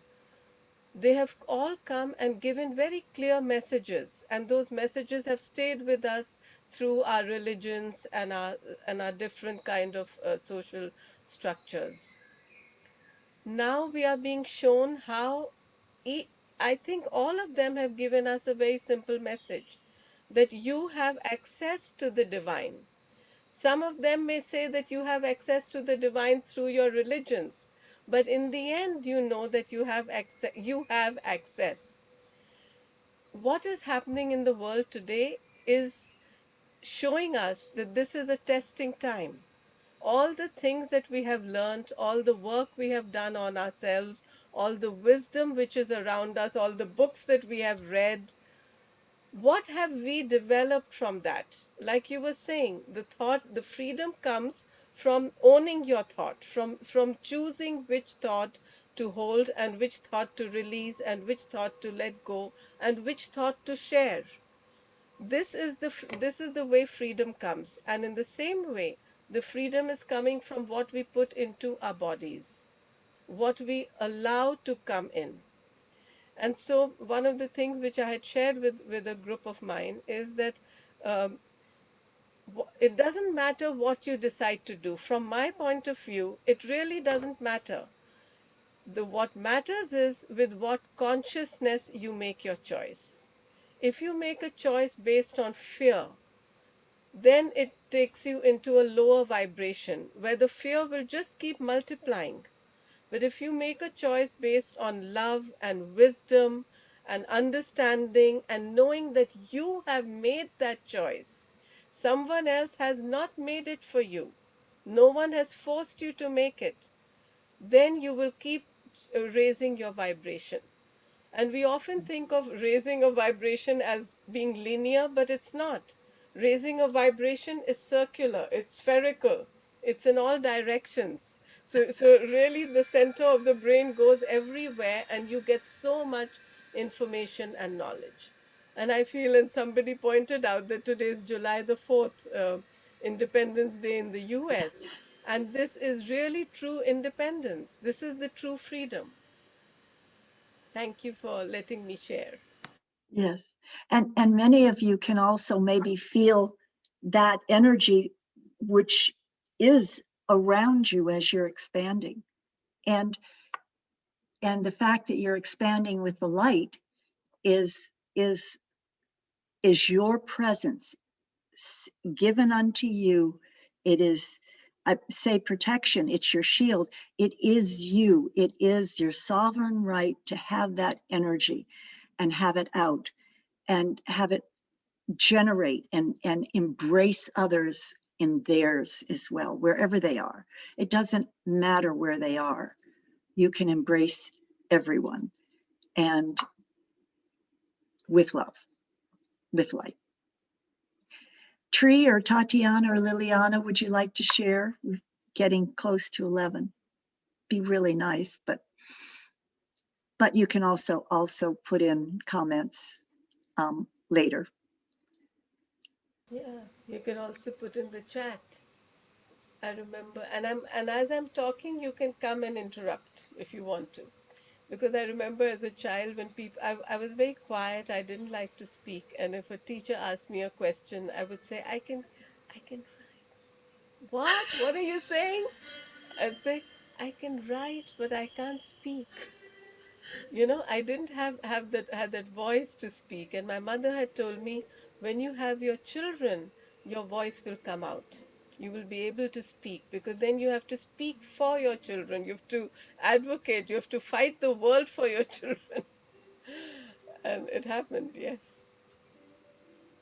Speaker 2: They have all come and given very clear messages, and those messages have stayed with us through our religions and our different kind of social structures. Now we are being shown how e- I think all of them have given us a very simple message, that you have access to the divine. Some of them may say that you have access to the divine through your religions, but in the end, you know that you have access. You have access. What is happening in the world today is showing us that this is a testing time. All the things that we have learned, all the work we have done on ourselves, all the wisdom which is around us, all the books that we have read, what have we developed from that? Like you were saying, the thought, the freedom comes from owning your thought, from choosing which thought to hold and which thought to release and which thought to let go and which thought to share. This is the way freedom comes, and in the same way, the freedom is coming from what we put into our bodies, what we allow to come in. And so, one of the things which I had shared with a group of mine is that um, it doesn't matter what you decide to do. From my point of view, it really doesn't matter. What matters is with what consciousness you make your choice. If you make a choice based on fear, then it takes you into a lower vibration where the fear will just keep multiplying. But if you make a choice based on love and wisdom and understanding and knowing that you have made that choice, someone else has not made it for you, no one has forced you to make it, then you will keep raising your vibration. And we often think of raising a vibration as being linear, but it's not. Raising a vibration is circular, it's spherical, it's in all directions. So really, the center of the brain goes everywhere, and you get so much information and knowledge. And I feel, and somebody pointed out that today is July the 4th, Independence Day in the US. And this is really true independence. This is the true freedom. Thank you for letting me share.
Speaker 1: Yes. And many of you can also maybe feel that energy which is around you as you're expanding. And and the fact that you're expanding with the light is is is your presence given unto you. It is, I say, protection. It's your shield. It is you. It is your sovereign right to have that energy and have it out and have it generate and embrace others in theirs as well, wherever they are. It doesn't matter where they are. You can embrace everyone and with love, with light. Tree or Tatiana or Liliana, would you like to share? We're getting close to 11. Be really nice, but you can also put in comments later.
Speaker 2: Yeah, you can also put in the chat. I remember, and as I'm talking, you can come and interrupt if you want to. Because I remember as a child when I was very quiet, I didn't like to speak, and if a teacher asked me a question, I would say, I can write. What? What are you saying? I'd say, I can write, but I can't speak. I didn't have that had that voice to speak, and my mother had told me, when you have your children, your voice will come out. You will be able to speak, because then you have to speak for your children. You have to advocate. You have to fight the world for your children. And it happened, yes.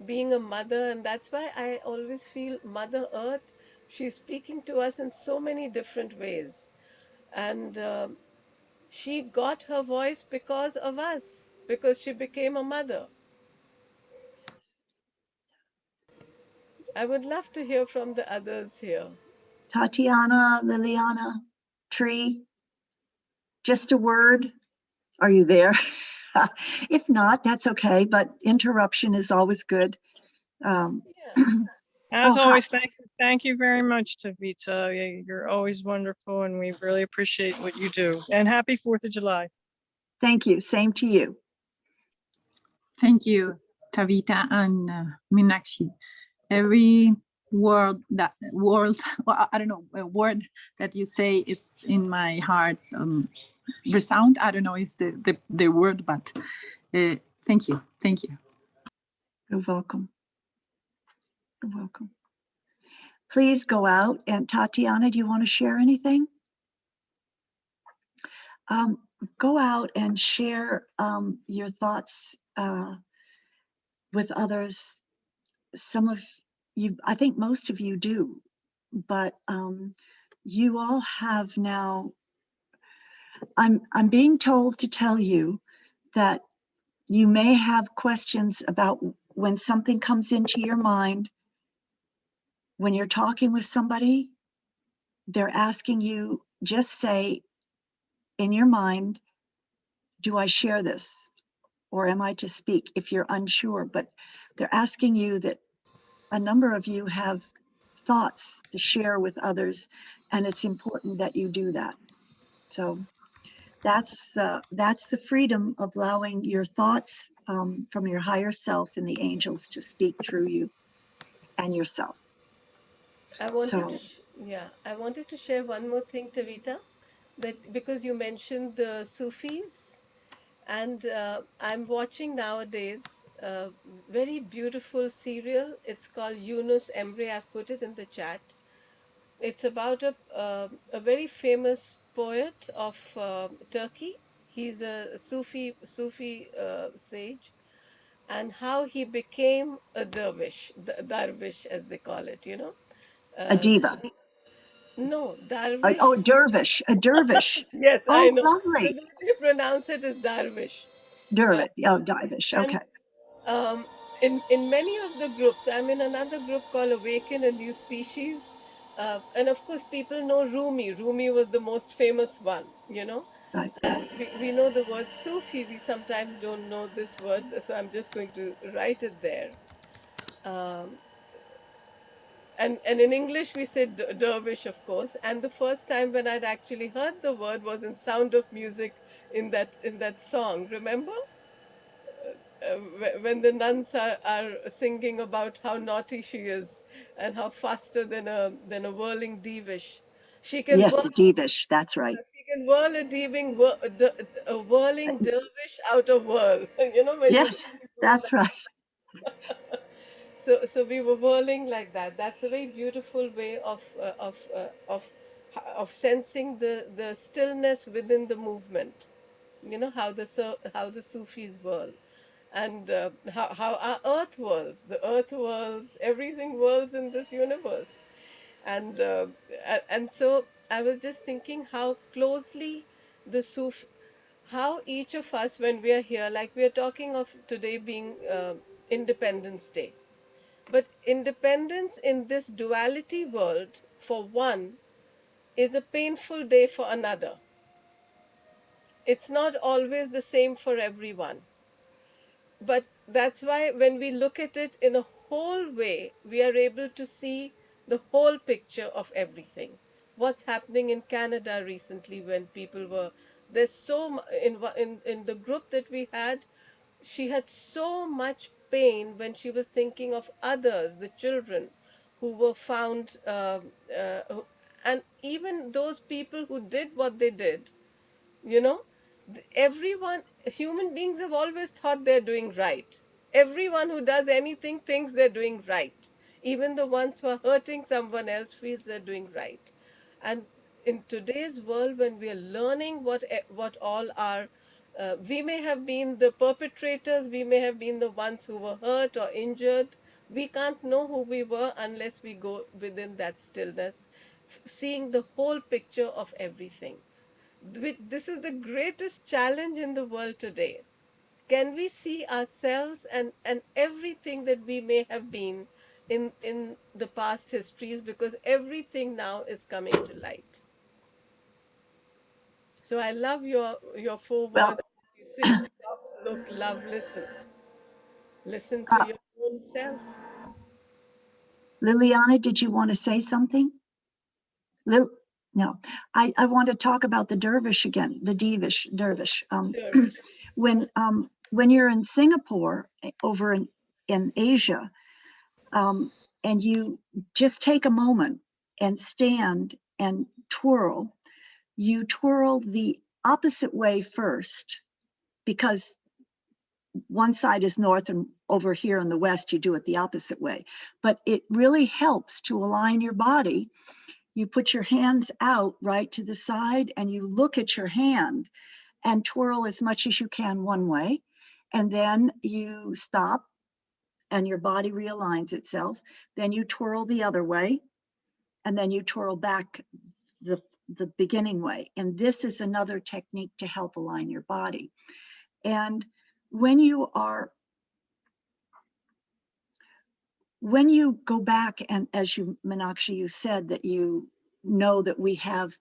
Speaker 2: Being a mother, and that's why I always feel Mother Earth, she's speaking to us in so many different ways. And she got her voice because of us, because she became a mother. I would love to hear from the others here.
Speaker 1: Tatiana, Liliana, Tree, just a word. Are you there? If not, that's okay, but interruption is always good. Um,
Speaker 2: Yeah.
Speaker 3: As
Speaker 1: oh, hi.
Speaker 3: always, thank you very much, Tavita. You're always wonderful, and we really appreciate what you do. And happy 4th of July.
Speaker 1: Thank you. Same to you.
Speaker 4: Thank you, Tavita and Meenakshi. Every word, well, I don't know, a word that you say is in my heart. Resound, I don't know, is the word, but thank you. Thank you.
Speaker 1: You're welcome. You're welcome. Please go out. And Tatiana, do you want to share anything? Go out and share your thoughts with others. Some of you, I think most of you do, but you all have now, I'm being told to tell you that you may have questions about when something comes into your mind, when you're talking with somebody, they're asking you, just say in your mind, do I share this? Or am I to speak if you're unsure? But they're asking you that a number of you have thoughts to share with others, and it's important that you do that. So that's the freedom of allowing your thoughts from your higher self and the angels to speak through you and yourself.
Speaker 2: I wanted to,
Speaker 1: So
Speaker 2: yeah, I wanted to share one more thing, Tavita, that because you mentioned the Sufis, and I'm watching nowadays a very beautiful serial. It's called Yunus Emre. I've put it in the chat. It's about a very famous poet of Turkey. He's a Sufi sage, and how he became a dervish, darvish as they call it.
Speaker 1: a
Speaker 2: Uh,
Speaker 1: diva,
Speaker 2: no, darvish.
Speaker 1: a dervish.
Speaker 2: Yes, I
Speaker 1: Oh,
Speaker 2: know. The
Speaker 1: lovely.
Speaker 2: way they pronounce it is darvish. Uh,
Speaker 1: Dervish, oh, dervish,
Speaker 2: and
Speaker 1: okay.
Speaker 2: um, in many of the groups, I'm in another group called Awaken, a New Species, and of course, people know Rumi. Rumi was the most famous one.
Speaker 1: Right.
Speaker 2: And we know the word Sufi. We sometimes don't know this word, so I'm just going to write it there. Um, and in English, we say dervish, of course. And the first time when I'd actually heard the word was in Sound of Music, in that song. Remember? When the nuns are singing about how naughty she is and how faster than a whirling dervish. She can
Speaker 1: Yes,
Speaker 2: whirl,
Speaker 1: a divish, that's right.
Speaker 2: she can whirl a whirling dervish out of whirl. When you
Speaker 1: Yes,
Speaker 2: actually go
Speaker 1: that's
Speaker 2: like,
Speaker 1: right.
Speaker 2: so we were whirling like that. That's a very beautiful way of sensing the stillness within the movement. How the Sufis whirl, and how our earth whirls, the earth whirls, everything whirls in this universe. And so I was just thinking how closely the Suf how each of us, when we are here, like we are talking of today being Independence Day, but independence in this duality world, for one, is a painful day for another. It's not always the same for everyone. But that's why when we look at it in a whole way, we are able to see the whole picture of everything. What's happening in Canada recently, when people were there's in the group that we had, she had so much pain when she was thinking of others, the children who were found, and even those people who did what they did, you know Everyone, human beings have always thought they're doing right. Everyone who does anything thinks they're doing right. Even the ones who are hurting someone else feels they're doing right. And in today's world, when we are learning what all are, we may have been the perpetrators, we may have been the ones who were hurt or injured. We can't know who we were unless we go within that stillness, seeing the whole picture of everything. This is the greatest challenge in the world today. Can we see ourselves and everything that we may have been in the past histories, because everything now is coming to light. So I love your four
Speaker 1: Well,
Speaker 2: words. You say stop, look, love, listen. Listen to
Speaker 1: uh,
Speaker 2: your own self.
Speaker 1: Liliana, did you want to say something? Lil, no, I want to talk about the dervish again, the dervish.
Speaker 2: Dervish.
Speaker 1: When you're in Singapore, over in Asia, and you just take a moment and stand and twirl, you twirl the opposite way first, because one side is north and over here in the west, you do it the opposite way. But it really helps to align your body. You put your hands out right to the side and you look at your hand and twirl as much as you can one way. And then you stop and your body realigns itself. Then you twirl the other way and then you twirl back the, the beginning way. And this is another technique to help align your body. And when you go back, and as you, Meenakshi, you said that you know that we have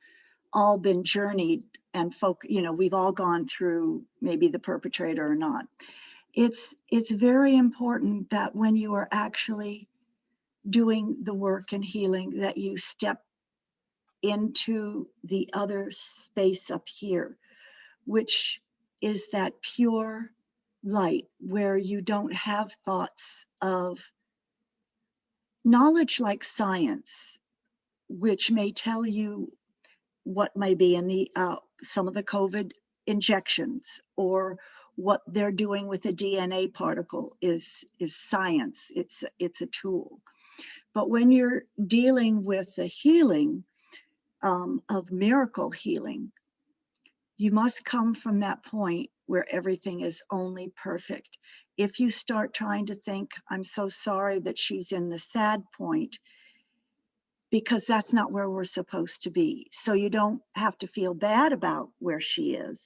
Speaker 1: all been journeyed and we've all gone through maybe the perpetrator or not. It's very important that when you are actually doing the work and healing, that you step into the other space up here, which is that pure light where you don't have thoughts of knowledge like science, which may tell you what may be in the some of the COVID injections, or what they're doing with a DNA particle is science. It's a tool. But when you're dealing with the healing of miracle healing, you must come from that point where everything is only perfect. If you start trying to think, I'm so sorry that she's in the sad point, because that's not where we're supposed to be. So you don't have to feel bad about where she is,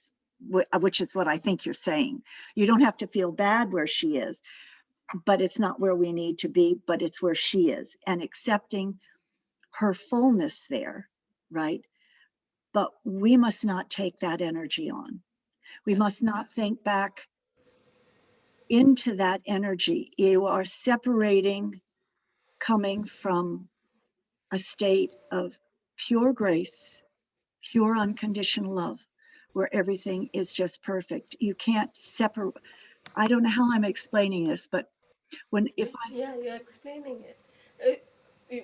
Speaker 1: which is what I think you're saying. You don't have to feel bad where she is, but it's not where we need to be, but it's where she is, and accepting her fullness there, right? But we must not take that energy on. We must not think back into that energy. You are separating, coming from a state of pure grace, pure unconditional love, where everything is just perfect. You can't separate. I don't know how I'm explaining this, but if I,
Speaker 2: Yeah, you're explaining it.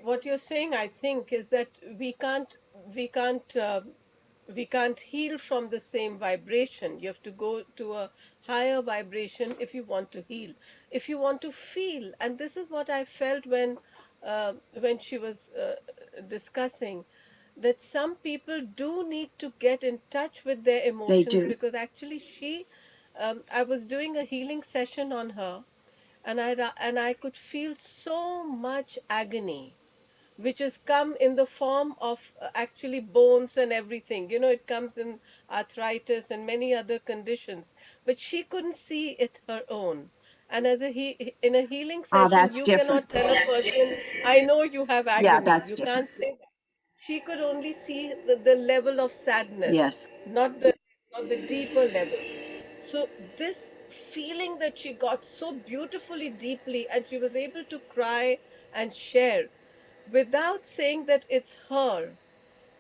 Speaker 2: What you're saying, I think, is that we can't, we can't heal from the same vibration. You have to go to a higher vibration if you want to heal, if you want to feel. And this is what I felt when she was discussing that some people do need to get in touch with their
Speaker 1: they
Speaker 2: emotions,
Speaker 1: do.
Speaker 2: because actually I was doing a healing session on her, and I could feel so much agony, which has come in the form of actually bones and everything. You know, it comes in arthritis and many other conditions, but she couldn't see it her own. And as in a healing session,
Speaker 1: That's
Speaker 2: you
Speaker 1: different.
Speaker 2: cannot tell a person, "I know you have
Speaker 1: Yeah,
Speaker 2: agony."
Speaker 1: that's
Speaker 2: You
Speaker 1: different.
Speaker 2: can't say that. She could only see the level of sadness,
Speaker 1: Yes.
Speaker 2: not the deeper level. So this feeling that she got so beautifully deeply, and she was able to cry and share without saying that it's her,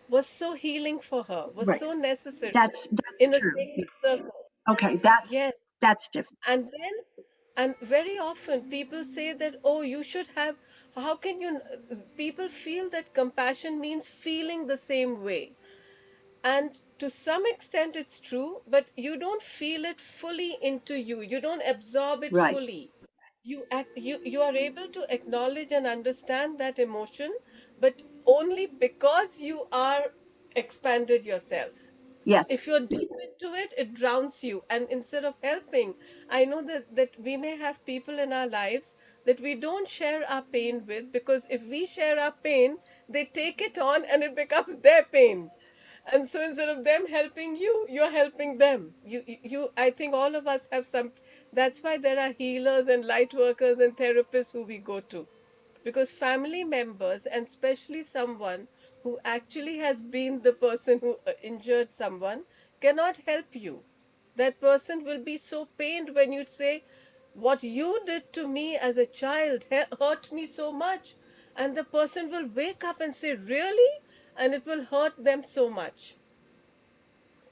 Speaker 2: was so healing for her, was
Speaker 1: Right.
Speaker 2: so necessary
Speaker 1: That's
Speaker 2: in a
Speaker 1: true.
Speaker 2: sacred circle.
Speaker 1: Okay, that's
Speaker 2: Yes.
Speaker 1: that's different.
Speaker 2: And then, and very often people say that, oh, you should have, how can you, people feel that compassion means feeling the same way. And to some extent it's true, but you don't feel it fully into you. You don't absorb it
Speaker 1: Right.
Speaker 2: fully. You are able to acknowledge and understand that emotion, but only because you are expanded yourself.
Speaker 1: Yes.
Speaker 2: If you're deep into it, it drowns you. And instead of helping, I know that we may have people in our lives that we don't share our pain with, because if we share our pain, they take it on and it becomes their pain. And so instead of them helping you, you're helping them. I think all of us have some. That's why there are healers and light workers and therapists who we go to, because family members, and especially someone who actually has been the person who injured someone, cannot help you. That person will be so pained when you say, what you did to me as a child hurt me so much. And the person will wake up and say, really? And it will hurt them so much.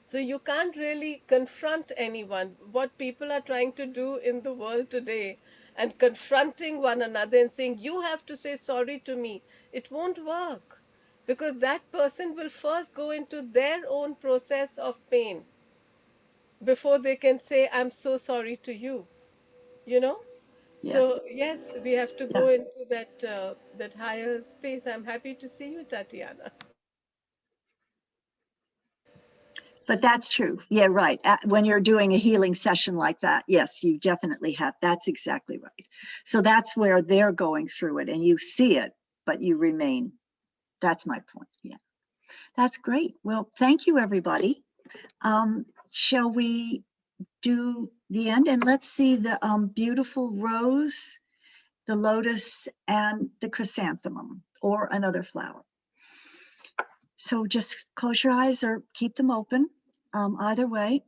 Speaker 2: So you can't really confront anyone. What people are trying to do in the world today, and confronting one another and saying, you have to say sorry to me, it won't work, because that person will first go into their own process of pain before they can say, I'm so sorry to you, you know?
Speaker 1: Yeah.
Speaker 2: So yes, we have to
Speaker 1: Yeah.
Speaker 2: go into that higher space. I'm happy to see you, Tatiana.
Speaker 1: But that's true. Yeah, right. When you're doing a healing session like that, yes, you definitely have. That's exactly right. So that's where they're going through it and you see it, but you remain. That's my point. Yeah. That's great. Well, thank you, everybody. Shall we do the end? And let's see the beautiful rose, the lotus, and the chrysanthemum, or another flower. So just close your eyes or keep them open, either way.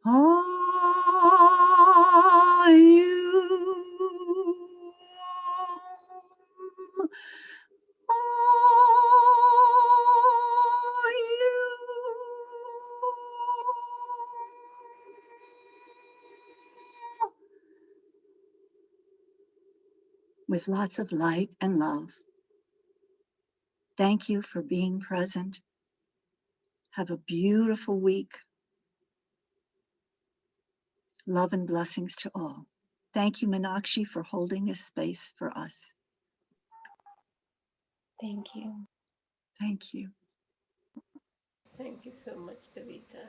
Speaker 1: Are you are you with lots of light and love. Thank you for being present. Have a beautiful week. Love and blessings to all. Thank you, Meenakshi, for holding this space for us.
Speaker 5: Thank you.
Speaker 1: Thank you.
Speaker 2: Thank you so much, Taveta.